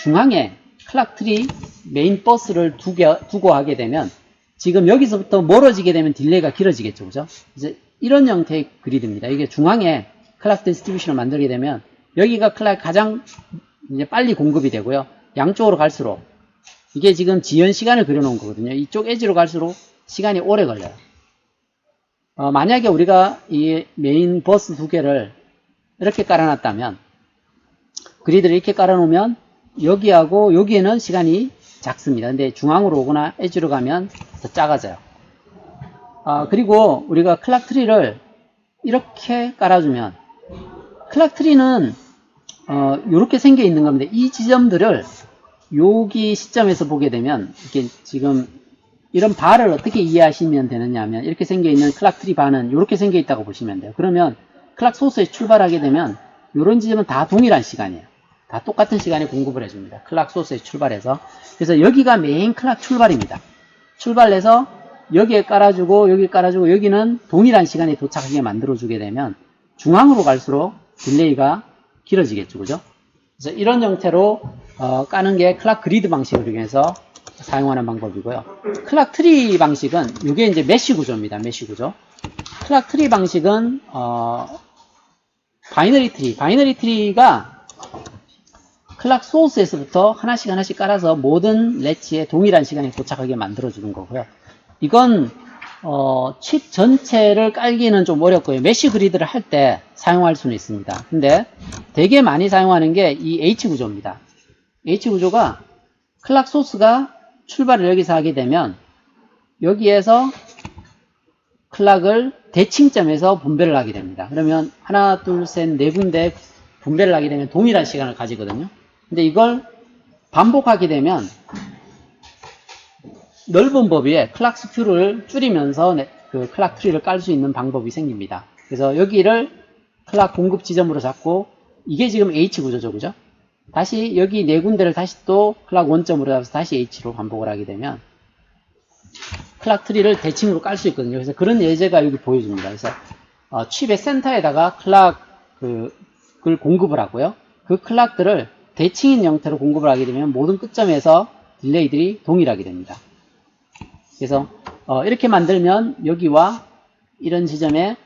중앙에 클락 트리 메인 버스를 두고 하게 되면 지금 여기서부터 멀어지게 되면 딜레이가 길어지겠죠. 그죠? 이제 이런 형태의 그리드입니다. 이게 중앙에 클락 디스트리뷰션을 만들게 되면 여기가 클락이 가장 이제 빨리 공급이 되고요. 양쪽으로 갈수록 이게 지금 지연 시간을 그려놓은 거거든요. 이쪽 엣지로 갈수록 시간이 오래 걸려요. 만약에 우리가 이 메인 버스 두 개를 이렇게 깔아놨다면 그리드를 이렇게 깔아놓으면 여기하고 여기에는 시간이 작습니다. 근데 중앙으로 오거나 엣지로 가면 더 작아져요. 그리고 우리가 클락 트리를 이렇게 깔아주면 클락 트리는 이렇게 생겨 있는 겁니다. 이 지점들을 여기 시점에서 보게 되면 이렇게 지금 이런 바를 어떻게 이해하시면 되느냐 하면 이렇게 생겨 있는 클락 트리 바는 이렇게 생겨 있다고 보시면 돼요. 그러면 클락 소스에 출발하게 되면 이런 지점은 다 동일한 시간이에요. 다 똑같은 시간에 공급을 해줍니다. 클락 소스에 출발해서. 그래서 여기가 메인 클락 출발입니다. 출발해서 여기에 깔아주고 여기 깔아주고 여기는 동일한 시간에 도착하게 만들어주게 되면 중앙으로 갈수록 딜레이가 길어지겠죠. 그죠? 그래서 이런 형태로 까는 게 클락 그리드 방식을 이용해서 사용하는 방법이고요. 클락 트리 방식은 이게 이제 메쉬 구조입니다. 메쉬 구조. 클락 트리 방식은 바이너리 트리가 클락 소스에서부터 하나씩 깔아서 모든 렛치에 동일한 시간에 도착하게 만들어주는 거고요. 이건 칩 전체를 깔기는 좀 어렵고요. 메쉬 그리드를 할 때 사용할 수는 있습니다. 근데 되게 많이 사용하는 게 이 H 구조입니다. H 구조가 클락 소스가 출발을 여기서 하게 되면 여기에서 클락을 대칭점에서 분배를 하게 됩니다. 그러면 하나, 둘, 셋, 네 군데 분배를 하게 되면 동일한 시간을 가지거든요. 근데 이걸 반복하게 되면 넓은 범위에 클락 스큐를 줄이면서 그 클락 트리를 깔 수 있는 방법이 생깁니다. 그래서 여기를 클락 공급 지점으로 잡고 이게 지금 H 구조죠. 그죠? 다시 여기 네 군데를 다시 또 클락 원점으로 잡아서 다시 H로 반복을 하게 되면 클락 트리를 대칭으로 깔 수 있거든요. 그래서 그런 예제가 여기 보여줍니다. 그래서 칩의 센터에다가 클락을 공급을 하고요. 그 클락들을 대칭인 형태로 공급을 하게 되면 모든 끝점에서 딜레이들이 동일하게 됩니다. 그래서 이렇게 만들면 여기와 이런 지점에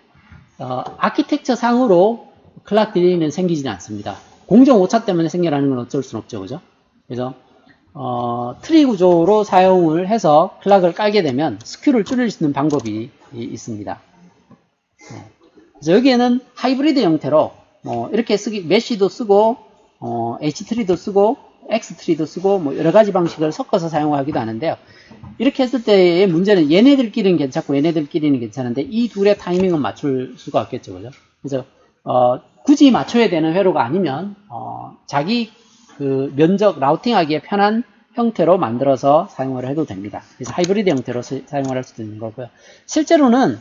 아키텍처 상으로 클락 딜레이는 생기지는 않습니다. 공정 오차 때문에 생겨나는 건 어쩔 수는 없죠. 그죠? 그래서 트리 구조로 사용을 해서 클락을 깔게 되면 스큐를 줄일 수 있는 방법이 있습니다. 그래서 여기에는 하이브리드 형태로 이렇게 메쉬도 쓰고 H트리도 쓰고 X트리도 쓰고 뭐 여러가지 방식을 섞어서 사용하기도 하는데요. 이렇게 했을 때의 문제는 얘네들끼리는 괜찮고 얘네들끼리는 괜찮은데 이 둘의 타이밍은 맞출 수가 없겠죠. 그죠? 그래서 굳이 맞춰야 되는 회로가 아니면 자기 그 면적 라우팅하기에 편한 형태로 만들어서 사용을 해도 됩니다. 그래서 하이브리드 형태로 사용을 할 수도 있는 거고요. 실제로는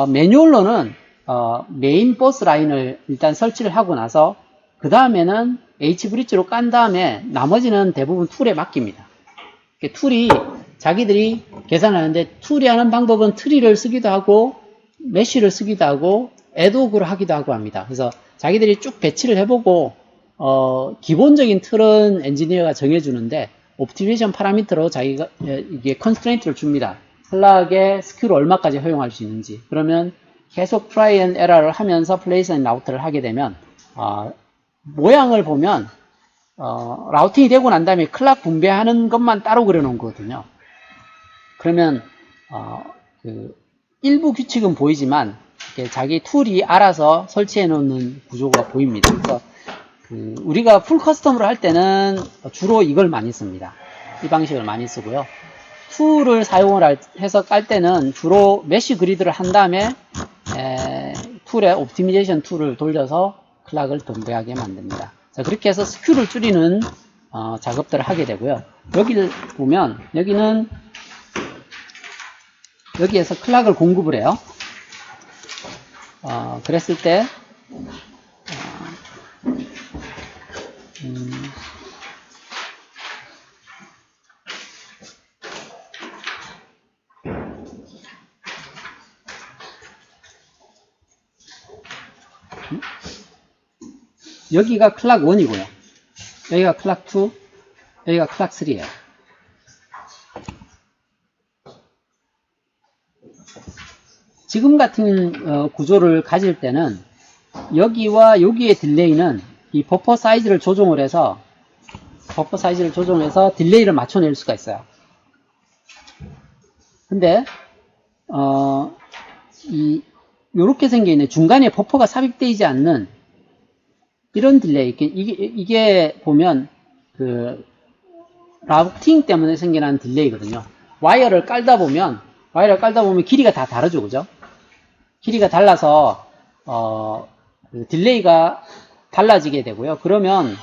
매뉴얼로는 메인 버스 라인을 일단 설치를 하고 나서 그 다음에는 H브릿지로 깐 다음에 나머지는 대부분 툴에 맡깁니다. 툴이 자기들이 계산하는데 툴이 하는 방법은 트리를 쓰기도 하고 메쉬를 쓰기도 하고 애독으로 하기도 하고 합니다. 그래서 자기들이 쭉 배치를 해보고 기본적인 틀은 엔지니어가 정해주는데 옵티메이션 파라미터로 자기가 이게 컨스트레인트를 줍니다. 클락의 스큐를 얼마까지 허용할 수 있는지. 그러면 계속 트라이 앤 에러를 하면서 플레이스 앤 라우트를 하게 되면 모양을 보면 라우팅이 되고 난 다음에 클락 분배하는 것만 따로 그려놓은 거거든요. 그러면 그 일부 규칙은 보이지만 자기 툴이 알아서 설치해 놓는 구조가 보입니다. 그래서 우리가 풀 커스텀으로 할 때는 주로 이걸 많이 씁니다. 이 방식을 많이 쓰고요. 툴을 사용을 해서 깔 때는 주로 메쉬 그리드를 한 다음에 툴에 옵티미제이션 툴을 돌려서 클락을 분배하게 만듭니다. 자, 그렇게 해서 스큐를 줄이는 작업들을 하게 되고요. 여기를 보면 여기는 여기에서 클락을 공급을 해요. 그랬을 때 여기가 클락 1이고요. 여기가 클락 2, 여기가 클락 3예요. 지금 같은 구조를 가질 때는 여기와 여기의 딜레이는 이 버퍼 사이즈를 조정을 해서 딜레이를 맞춰낼 수가 있어요. 근데 요렇게 생겨있는 중간에 버퍼가 삽입되지 않는 이런 딜레이, 이게 보면 그 라우팅 때문에 생겨난 딜레이거든요. 와이어를 깔다 보면 길이가 다 다르죠, 그죠? 길이가 달라서 그 딜레이가 달라지게 되고요. 그러면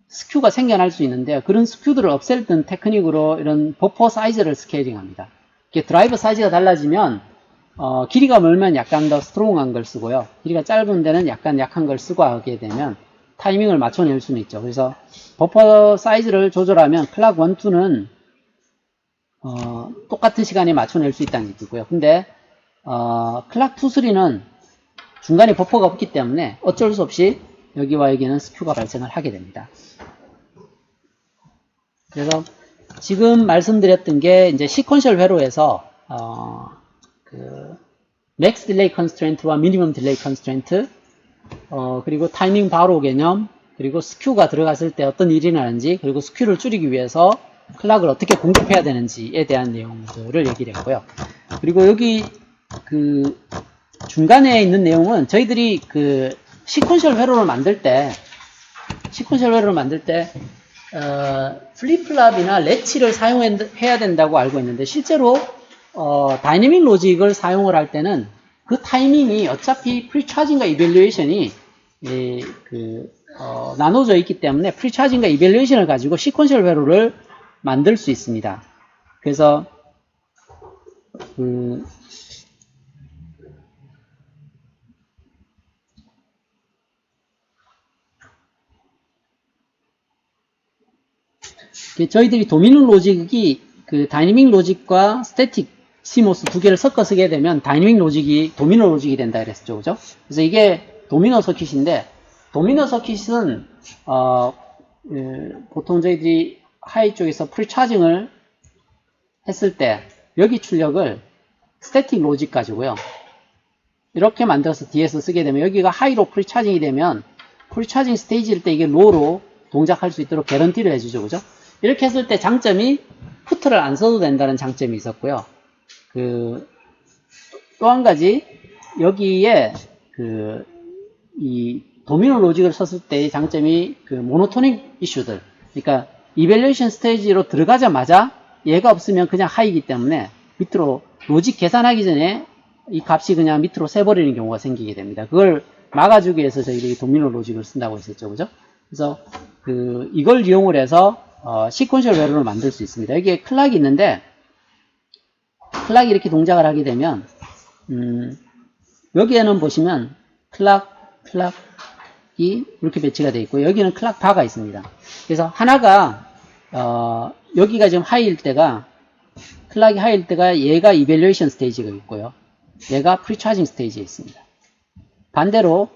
스큐가 생겨날 수 있는데요. 그런 스큐들을 없앨 테크닉으로 이런 버퍼 사이즈를 스케일링합니다. 이렇게 드라이버 사이즈가 달라지면 길이가 멀면 약간 더 스트롱한 걸 쓰고요. 길이가 짧은 데는 약간 약한 걸 쓰고 하게 되면 타이밍을 맞춰낼 수는 있죠. 그래서 버퍼 사이즈를 조절하면 클락 1, 2는 똑같은 시간에 맞춰낼 수 있다는 얘기고요. 근데 클락 2, 3는 중간에 버퍼가 없기 때문에 어쩔 수 없이 여기와 여기는 스큐가 발생을 하게 됩니다. 그래서 지금 말씀드렸던 게 이제 시퀀셜 회로에서 그 맥스 딜레이 컨스트레인트와 미니멈 딜레이 컨스트레인트, 그리고 타이밍 바로 개념, 그리고 스큐가 들어갔을 때 어떤 일이 나는지, 그리고 스큐를 줄이기 위해서 클락을 어떻게 공급해야 되는지에 대한 내용들을 얘기를 했고요. 그리고 여기 그 중간에 있는 내용은 저희들이 그 시퀀셜 회로를 만들 때 플립플랍이나 레치를 사용해야 된다고 알고 있는데, 실제로 다이내믹 로직을 사용을 할 때는 그 타이밍이 어차피 프리차징과 이밸류에이션이 나눠져 있기 때문에 프리차징과 이밸류에이션을 가지고 시퀀셜 회로를 만들 수 있습니다. 그래서 저희들이 도미노 로직이 그 다이내믹 로직과 스태틱 CMOS 두 개를 섞어 쓰게 되면 다이내믹 로직이 도미노 로직이 된다 그랬었죠, 그죠? 그래서 이게 도미노 서킷인데, 도미노 서킷은 보통 저희들이 하이 쪽에서 프리차징을 했을 때 여기 출력을 스태틱 로직 가지고요, 이렇게 만들어서 뒤에서 쓰게 되면 여기가 하이로 프리차징이 되면 프리차징 스테이지일 때 이게 로로 동작할 수 있도록 개런티를 해주죠, 그죠? 이렇게 했을 때 장점이 푸트를 안 써도 된다는 장점이 있었고요. 또 한 가지, 여기에 이 도미노 로직을 썼을 때의 장점이 모노토닉 이슈들. 그러니까 이밸류에이션 스테이지로 들어가자마자 얘가 없으면 그냥 하이기 때문에 밑으로 로직 계산하기 전에 이 값이 그냥 밑으로 새버리는 경우가 생기게 됩니다. 그걸 막아주기 위해서 저희들이 도미노 로직을 쓴다고 했었죠, 그죠? 그래서 이걸 이용을 해서 시퀀셜 회로를 만들 수 있습니다. 여기에 클락이 있는데, 클락이 이렇게 동작을 하게 되면 여기에는 보시면 클락이 이렇게 배치가 되어 있고, 여기는 클락 바가 있습니다. 그래서 하나가 여기가 지금 하이일 때가, 클락이 하이일 때가 얘가 이밸류에이션 스테이지가 있고요, 얘가 프리차징 스테이지에 있습니다. 반대로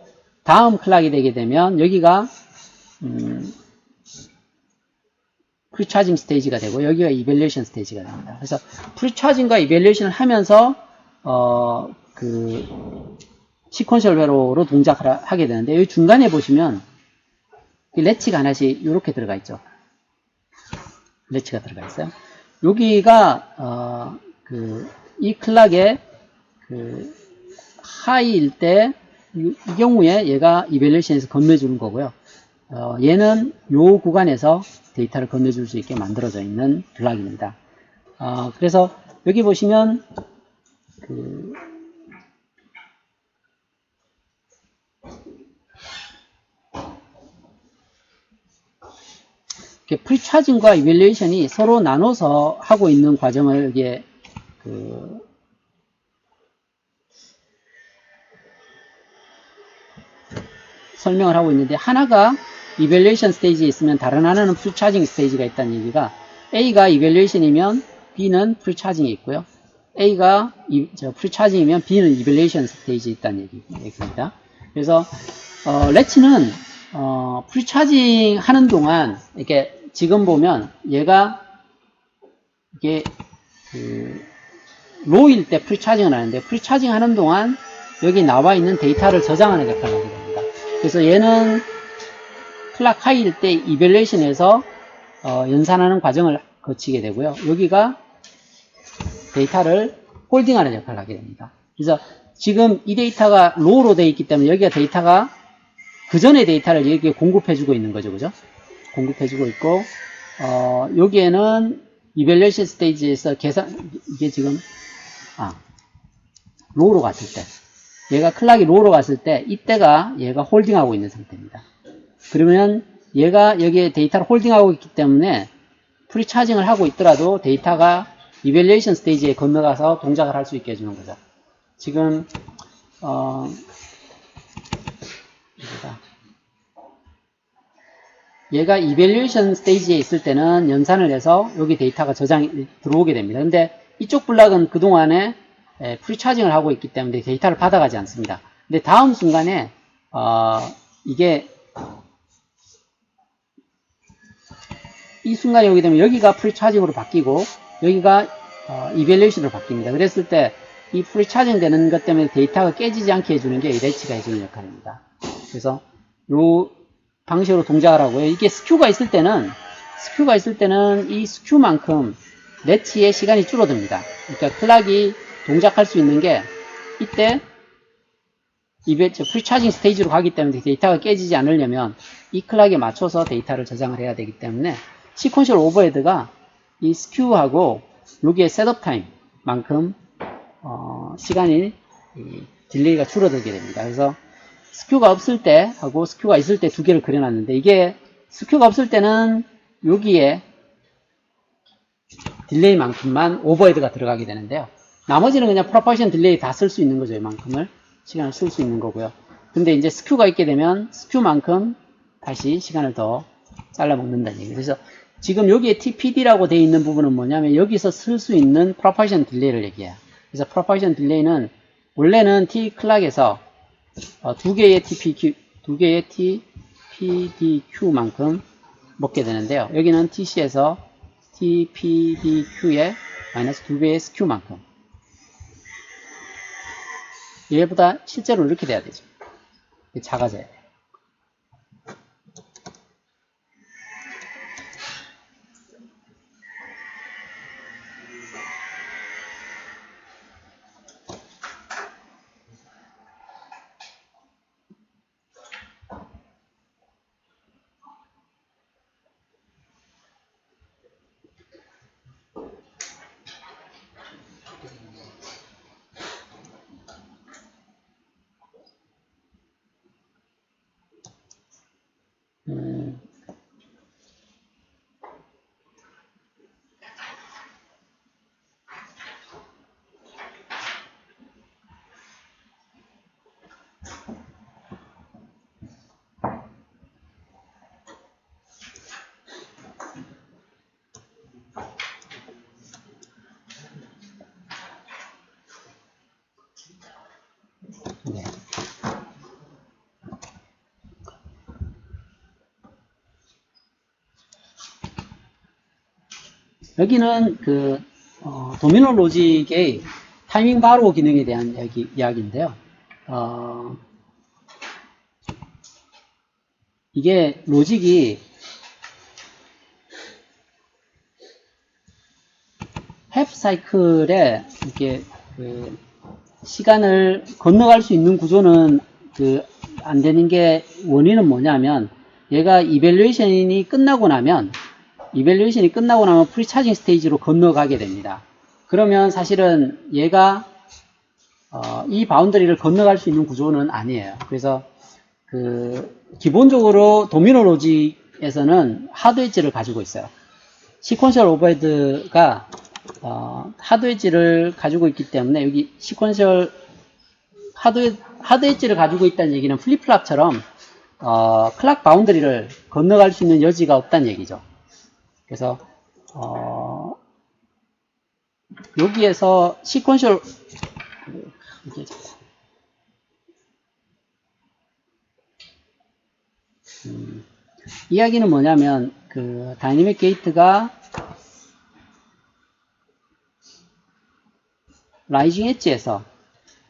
다음 클락이 되게 되면 여기가 프리차징 스테이지가 되고 여기가 이밸류에이션 스테이지가 됩니다. 그래서 프리차징과 이밸류에이션을 하면서 시퀀셜 회로로 동작을 하게 되는데, 여기 중간에 보시면 레치가 하나씩 이렇게 들어가 있죠. 레치가 들어가 있어요. 여기가 이 클락의 하이일 때 이 경우에 얘가 이밸류에이션에서 건네주는 거고요. 얘는 요 구간에서 데이터를 건네줄 수 있게 만들어져 있는 블락입니다. 그래서 여기 보시면 프리차징과 이밸류에이션이 서로 나눠서 하고 있는 과정을 이게 설명을 하고 있는데, 하나가 이밸류에이션 스테이지에 있으면 다른 하나는 프리차징 스테이지가 있다는 얘기가, A가 이밸류에이션이면 B는 프리차징이 있고요. A가 프리차징이면 B는 이밸류에이션 스테이지에 있다는 얘기입니다. 그래서 레치는 프리차징 하는 동안 이렇게 지금 보면 얘가 이게 로우일 때 프리차징을 하는데, 프리차징 하는 동안 여기 나와 있는 데이터를 저장하는 역할을 하게 됩니다. 그래서 얘는 클락 하이일 때 이밸류에이션에서 연산하는 과정을 거치게 되고요. 여기가 데이터를 홀딩하는 역할을 하게 됩니다. 그래서 지금 이 데이터가 로우로 되어 있기 때문에 여기가 데이터가 그 전에 데이터를 여기에 공급해주고 있는 거죠. 그죠? 공급해주고 있고, 여기에는 이밸류에이션 스테이지에서 이게 지금, 로우로 갔을 때, 얘가 클락이 로우로 갔을 때, 이때가 얘가 홀딩하고 있는 상태입니다. 그러면 얘가 여기에 데이터를 홀딩하고 있기 때문에 프리차징을 하고 있더라도 데이터가 이밸류에이션 스테이지에 건너가서 동작을 할 수 있게 해주는 거죠. 지금, 얘가 이밸류에이션 스테이지에 있을 때는 연산을 해서 여기 데이터가 저장이 들어오게 됩니다. 근데 이쪽 블락은 그동안에 프리차징을 하고 있기 때문에 데이터를 받아가지 않습니다. 근데 다음 순간에 이게 이 순간에 오게 되면 여기가 프리차징으로 바뀌고 여기가 이밸류에이션으로 바뀝니다. 그랬을 때 이 프리차징 되는 것 때문에 데이터가 깨지지 않게 해주는 게 이 레치가 해주는 역할입니다. 그래서 요 방식으로 동작을 하고요. 이게 스큐가 있을 때는 이 스큐만큼 레치의 시간이 줄어듭니다. 그러니까 클락이 동작할 수 있는 게 이때 프리차징 스테이지로 가기 때문에 데이터가 깨지지 않으려면 이 클락에 맞춰서 데이터를 저장을 해야 되기 때문에 시퀀셜 오버헤드가 이 스큐하고 여기에 셋업 타임만큼 시간이 딜레이가 줄어들게 됩니다. 그래서 스큐가 없을 때 하고 스큐가 있을 때 두 개를 그려놨는데, 이게 스큐가 없을 때는 여기에 딜레이만큼만 오버헤드가 들어가게 되는데요. 나머지는 그냥 프로포션 딜레이 다 쓸 수 있는 거죠. 이만큼을 시간을 쓸 수 있는 거고요. 근데 이제 스큐가 있게 되면 스큐만큼 다시 시간을 더 잘라 먹는다는 얘기예요. 그래서 지금 여기에 TPD라고 되어 있는 부분은 뭐냐면 여기서 쓸 수 있는 프로포션 딜레이를 얘기해요. 그래서 프로포션 딜레이는 원래는 T 클락에서 두 개의 TPDQ만큼 먹게 되는데요. 여기는 TC에서 TPDQ의 마이너스 2배의 스큐만큼. 얘보다 실제로 이렇게 돼야 되죠. 작아져야 돼요. 네. 여기는 도미노 로직의 타이밍 바로 기능에 대한 이야기인데요. 이게 로직이 햅 사이클에 이렇게 시간을 건너갈 수 있는 구조는 안 되는 게 원인은 뭐냐면, 얘가 이밸류에이션이 끝나고 나면 프리차징 스테이지로 건너가게 됩니다. 그러면 사실은 얘가 이 바운더리를 건너갈 수 있는 구조는 아니에요. 그래서 기본적으로 도미노 로직 로직에서는 하드 엣지를 가지고 있어요. 시퀀셜 오버헤드가 하드 엣지를 가지고 있기 때문에 여기 시퀀셜 하드 엣지를 가지고 있다는 얘기는 플립플랍처럼 클락 바운더리를 건너갈 수 있는 여지가 없다는 얘기죠. 그래서 여기에서 시퀀셜 이야기는 뭐냐면 그 다이내믹 게이트가 라이징 엣지에서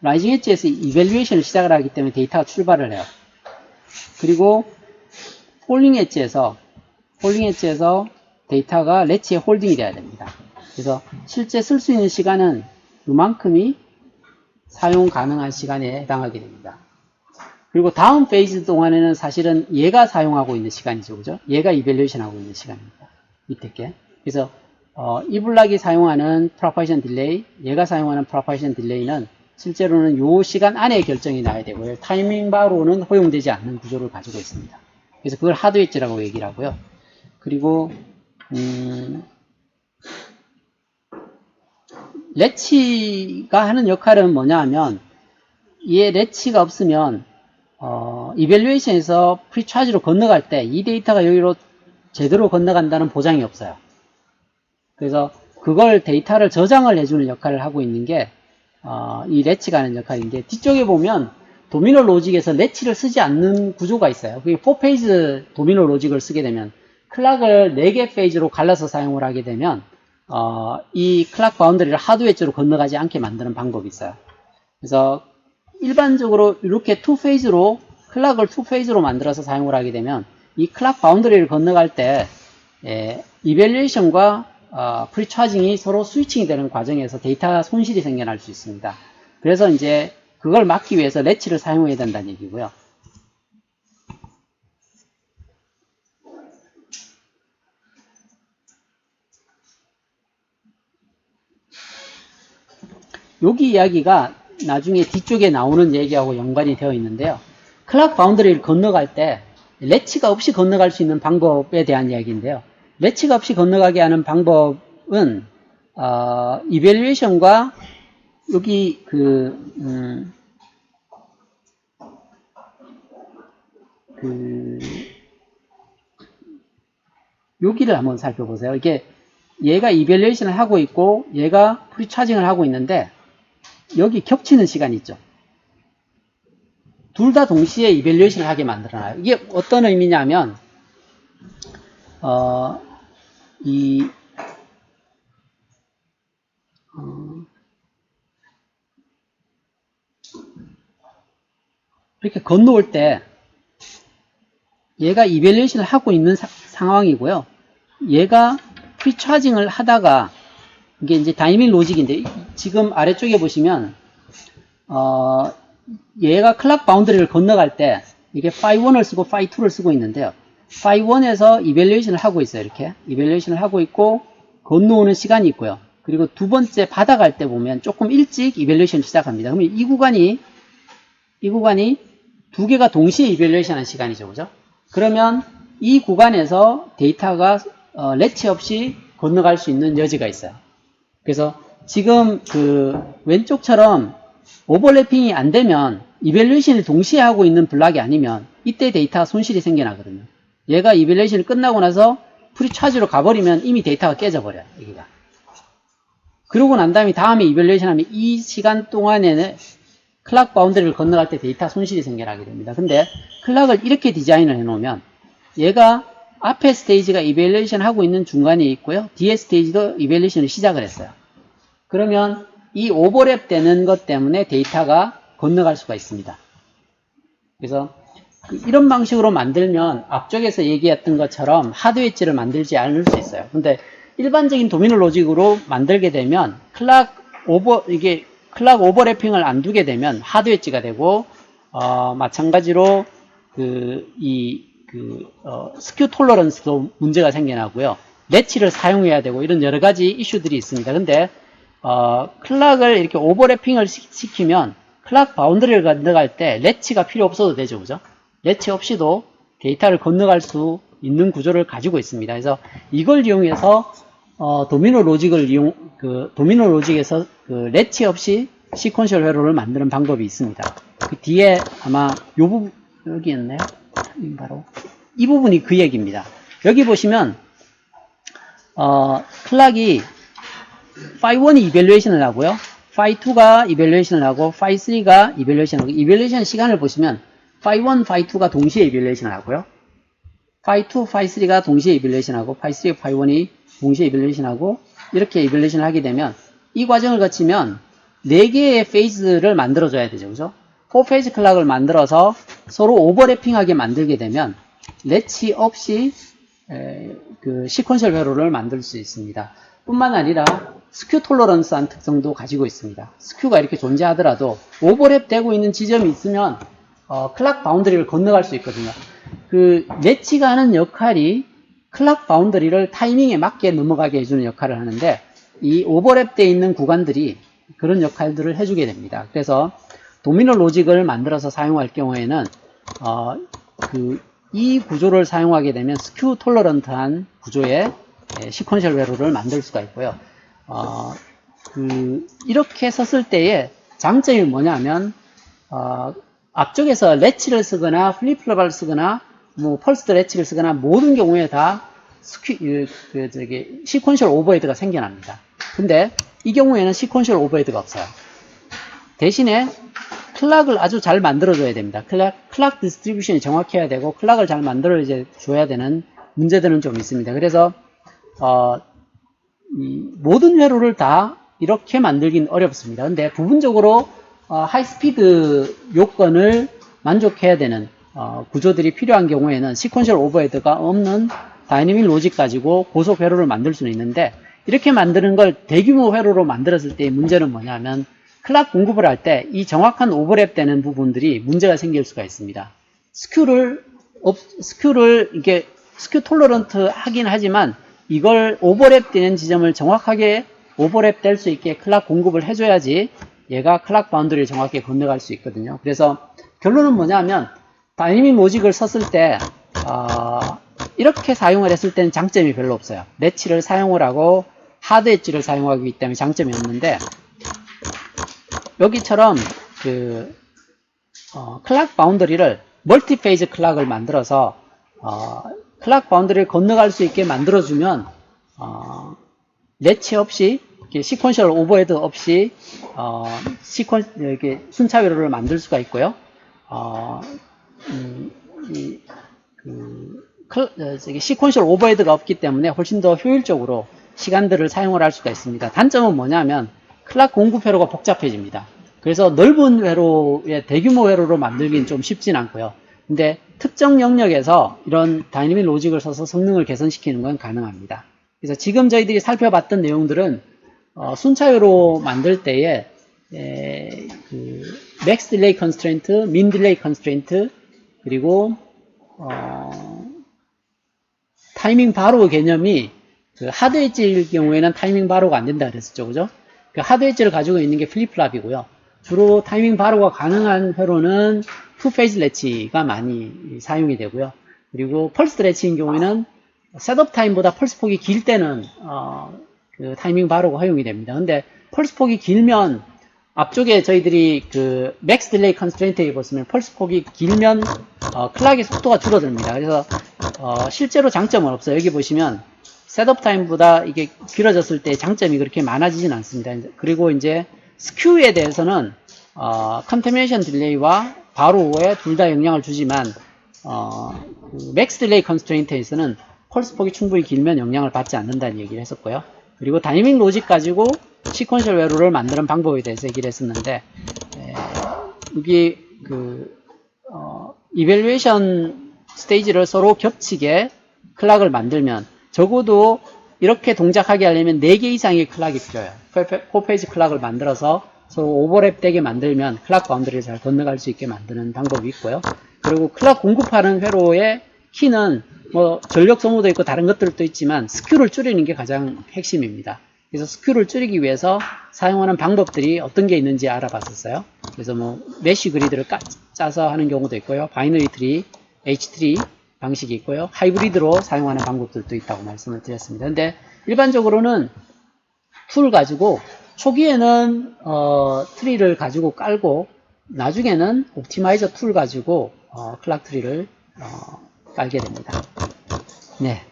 이밸류에이션을 시작을 하기 때문에 데이터가 출발을 해요. 그리고 폴링 엣지에서 데이터가 래치에 홀딩이 돼야 됩니다. 그래서 실제 쓸 수 있는 시간은 이만큼이 사용 가능한 시간에 해당하게 됩니다. 그리고 다음 페이즈 동안에는 사실은 얘가 사용하고 있는 시간이죠. 그죠? 얘가 이밸류에이션 하고 있는 시간입니다. 밑에 게. 그래서 이 블락이 사용하는 propagation delay, 얘가 사용하는 propagation delay는 실제로는 요 시간 안에 결정이 나야 되고요. 타이밍 바로는 허용되지 않는 구조를 가지고 있습니다. 그래서 그걸 하드 엣지라고 얘기를 하고요. 그리고 래치가 하는 역할은 뭐냐 하면 얘 래치가 없으면 이밸류에이션에서 프리차지로 건너갈 때 이 데이터가 여기로 제대로 건너간다는 보장이 없어요. 그래서 그걸 데이터를 저장을 해주는 역할을 하고 있는 게 이 래치가 하는 역할인데, 뒤쪽에 보면 도미노 로직에서 래치를 쓰지 않는 구조가 있어요. 그게 4페이지 도미노 로직을 쓰게 되면 클락을 4개 페이지로 갈라서 사용을 하게 되면 이 클락 바운더리를 하드 엣지로 건너가지 않게 만드는 방법이 있어요. 그래서 일반적으로 이렇게 클락을 2페이지로 만들어서 사용을 하게 되면 이 클락 바운더리를 건너갈 때 이밸류에이션과 프리차징이 서로 스위칭이 되는 과정에서 데이터 손실이 생겨날 수 있습니다. 그래서 이제 그걸 막기 위해서 래치를 사용해야 된다는 얘기고요. 여기 이야기가 나중에 뒤쪽에 나오는 얘기하고 연관이 되어 있는데요. 클락 바운더리를 건너갈 때 래치가 없이 건너갈 수 있는 방법에 대한 이야기인데요. 래치가 없이 건너가게 하는 방법은 이밸류에이션과 여기 여기를 한번 살펴보세요. 이게 얘가 이밸류에이션을 하고 있고 얘가 프리차징을 하고 있는데 여기 겹치는 시간이 있죠. 둘 다 동시에 이밸류에이션을 하게 만들어놔요. 이게 어떤 의미냐면 이렇게 건너올 때 얘가 이밸류에이션을 하고 있는 상황이고요. 얘가 프리차징을 하다가 이게 이제 다이내믹 로직인데 지금 아래쪽에 보시면 얘가 클락 바운더리를 건너갈 때 이게 phi1을 쓰고 phi2를 쓰고 있는데요. phi1에서 이밸류에이션을 하고 있어요. 이렇게 이밸류에이션을 하고 있고 건너오는 시간이 있고요. 그리고 두 번째 받아갈 때 보면 조금 일찍 이밸류에이션을 시작합니다. 그러면 이 구간이 두 개가 동시에 이밸류에이션 하는 시간이죠. 그죠? 그러면 이 구간에서 데이터가 래치 없이 건너갈 수 있는 여지가 있어요. 그래서 지금 왼쪽처럼 오버래핑이 안 되면 이밸류에이션을 동시에 하고 있는 블락이 아니면 이때 데이터가 손실이 생겨나거든요. 얘가 이밸류에이션이 끝나고 나서 프리차지로 가버리면 이미 데이터가 깨져버려요. 여기가. 그러고 난 다음에 이밸류에이션 하면 이 시간 동안에는 클락 바운더리를 건너갈 때 데이터 손실이 생겨나게 됩니다. 근데 클락을 이렇게 디자인을 해놓으면 얘가 앞에 스테이지가 이밸류에이션 하고 있는 중간에 있고요. 뒤에 스테이지도 이밸류에이션을 시작을 했어요. 그러면 이 오버랩 되는 것 때문에 데이터가 건너갈 수가 있습니다. 그래서 이런 방식으로 만들면 앞쪽에서 얘기했던 것처럼 하드 엣지를 만들지 않을 수 있어요. 근데 일반적인 도미노 로직으로 만들게 되면 클락 오버래핑을 안 두게 되면 하드 엣지가 되고 마찬가지로 스큐 톨러런스도 문제가 생겨나고요. 래치를 사용해야 되고 이런 여러 가지 이슈들이 있습니다. 근데 클락을 이렇게 오버래핑을 시키면 클락 바운더리를 건너갈 때 래치가 필요 없어도 되죠. 그죠? 래치 없이도 데이터를 건너갈 수 있는 구조를 가지고 있습니다. 그래서 이걸 이용해서 도미노 로직에서 그 렛치 없이 시퀀셜 회로를 만드는 방법이 있습니다. 그 뒤에 아마 요 부분 여기였나요? 바로 이 부분이 그 얘기입니다. 여기 보시면 클락이 phi 1이 이밸류에이션을 하고요. phi 2가 이밸류에이션을 하고 phi 3가 이밸류에이션을 하고 이밸류에이션 시간을 보시면 phi 1, phi 2가 동시에 이밸류에이션을 하고요. phi 2, phi 3가 동시에 이밸류에이션을 하고 phi 3, phi 1이 동시에 이밸류에이션을 하고 이렇게 이밸류에이션을 하게 되면 이 과정을 거치면 4개의 페이즈를 만들어줘야 되죠. 그죠? 4페이즈 클락을 만들어서 서로 오버래핑하게 만들게 되면 렛치 없이 그 시퀀셜 회로를 만들 수 있습니다. 뿐만 아니라 스큐 톨러런스한 특성도 가지고 있습니다. 스큐가 이렇게 존재하더라도 오버랩 되고 있는 지점이 있으면 클락 바운더리를 건너갈 수 있거든요. 그 렛치가 하는 역할이 클락 바운더리를 타이밍에 맞게 넘어가게 해주는 역할을 하는데 이 오버랩 되어 있는 구간들이 그런 역할들을 해주게 됩니다. 그래서 도미노 로직을 만들어서 사용할 경우에는 이 구조를 사용하게 되면 스큐 톨러런트한 구조의 시퀀셜 회로를 만들 수가 있고요. 이렇게 썼을 때의 장점이 뭐냐면 앞쪽에서 렛치를 쓰거나 플립플롭을 쓰거나 뭐 펄스드 렛치를 쓰거나 모든 경우에 다 시퀀셜 오버헤드가 생겨납니다. 근데 이 경우에는 시퀀셜 오버헤드가 없어요. 대신에 클락을 아주 잘 만들어줘야 됩니다. 클락 디스트리뷰션이 정확해야 되고 클락을 잘 만들어줘야 되는 문제들은 좀 있습니다. 그래서 모든 회로를 다 이렇게 만들긴 어렵습니다. 근데 부분적으로 하이스피드 요건을 만족해야 되는 구조들이 필요한 경우에는 시퀀셜 오버헤드가 없는 다이내믹 로직 가지고 고속 회로를 만들 수는 있는데 이렇게 만드는 걸 대규모 회로로 만들었을 때의 문제는 뭐냐면 클락 공급을 할 때 이 정확한 오버랩 되는 부분들이 문제가 생길 수가 있습니다. 스큐를 이렇게 스큐 톨러런트 하긴 하지만 이걸 오버랩 되는 지점을 정확하게 오버랩 될 수 있게 클락 공급을 해줘야지 얘가 클락 바운더리를 정확하게 건너갈 수 있거든요. 그래서 결론은 뭐냐면 다이내믹 로직을 썼을 때 이렇게 사용을 했을 때는 장점이 별로 없어요. 렛치를 사용을 하고 하드 엣지를 사용하기 때문에 장점이 없는데 여기처럼 클락 바운더리를 멀티 페이즈 클락을 만들어서 클락 바운더리를 건너갈 수 있게 만들어주면 렛치 없이 시퀀셜 오버헤드 없이 이렇게 순차 회로를 만들 수가 있고요. 시퀀셜 오버헤드가 없기 때문에 훨씬 더 효율적으로 시간들을 사용을 할 수가 있습니다. 단점은 뭐냐면 클락 공급 회로가 복잡해집니다. 그래서 넓은 회로의 대규모 회로로 만들기는 좀 쉽진 않고요. 근데 특정 영역에서 이런 다이내믹 로직을 써서 성능을 개선시키는 건 가능합니다. 그래서 지금 저희들이 살펴봤던 내용들은 순차 회로 만들 때에 맥스 딜레이 컨스트레인트, 민 딜레이 컨스트레인트 그리고 타이밍 바로 개념이 하드 엣지일 경우에는 타이밍 바로가 안 된다 그랬었죠. 그죠? 그 하드 엣지를 가지고 있는 게 플립플랍이고요. 주로 타이밍 바로가 가능한 회로는 투페이즈 렛치가 많이 사용이 되고요. 그리고 펄스 렛치인 경우에는 셋업 타임보다 펄스 폭이 길 때는 그 타이밍 바로가 허용이 됩니다. 근데 펄스 폭이 길면 앞쪽에 저희들이 그 맥스 딜레이 컨스트레인트에 보시면 펄스 폭이 길면 클락의 속도가 줄어듭니다. 그래서 실제로 장점은 없어요. 여기 보시면 셋업 타임보다 이게 길어졌을 때 장점이 그렇게 많아지진 않습니다. 그리고 이제 스큐에 대해서는 컨테미네이션 딜레이와 바로에 둘 다 영향을 주지만 맥스 딜레이 컨스트레인트에서는 펄스 폭이 충분히 길면 영향을 받지 않는다는 얘기를 했었고요. 그리고 다이내믹 로직 가지고 시퀀셜 회로를 만드는 방법에 대해서 얘기를 했었는데 여기 이밸류에이션 스테이지를 서로 겹치게 클락을 만들면 적어도 이렇게 동작하게 하려면 4개 이상의 클락이 필요해요. 4페이지 클락을 만들어서 서로 오버랩 되게 만들면 클락 바운더리를 잘 건너갈 수 있게 만드는 방법이 있고요. 그리고 클락 공급하는 회로의 키는 뭐 전력 소모도 있고 다른 것들도 있지만 스큐를 줄이는 게 가장 핵심입니다. 그래서 스큐를 줄이기 위해서 사용하는 방법들이 어떤 게 있는지 알아봤었어요. 그래서 뭐 메쉬 그리드를 짜서 하는 경우도 있고요. 바이너리 트리, H 트리, 방식이 있고요. 하이브리드로 사용하는 방법들도 있다고 말씀을 드렸습니다. 근데 일반적으로는 툴 가지고 초기에는 트리를 가지고 깔고 나중에는 옵티마이저 툴 가지고 클락 트리를 깔게 됩니다. 네.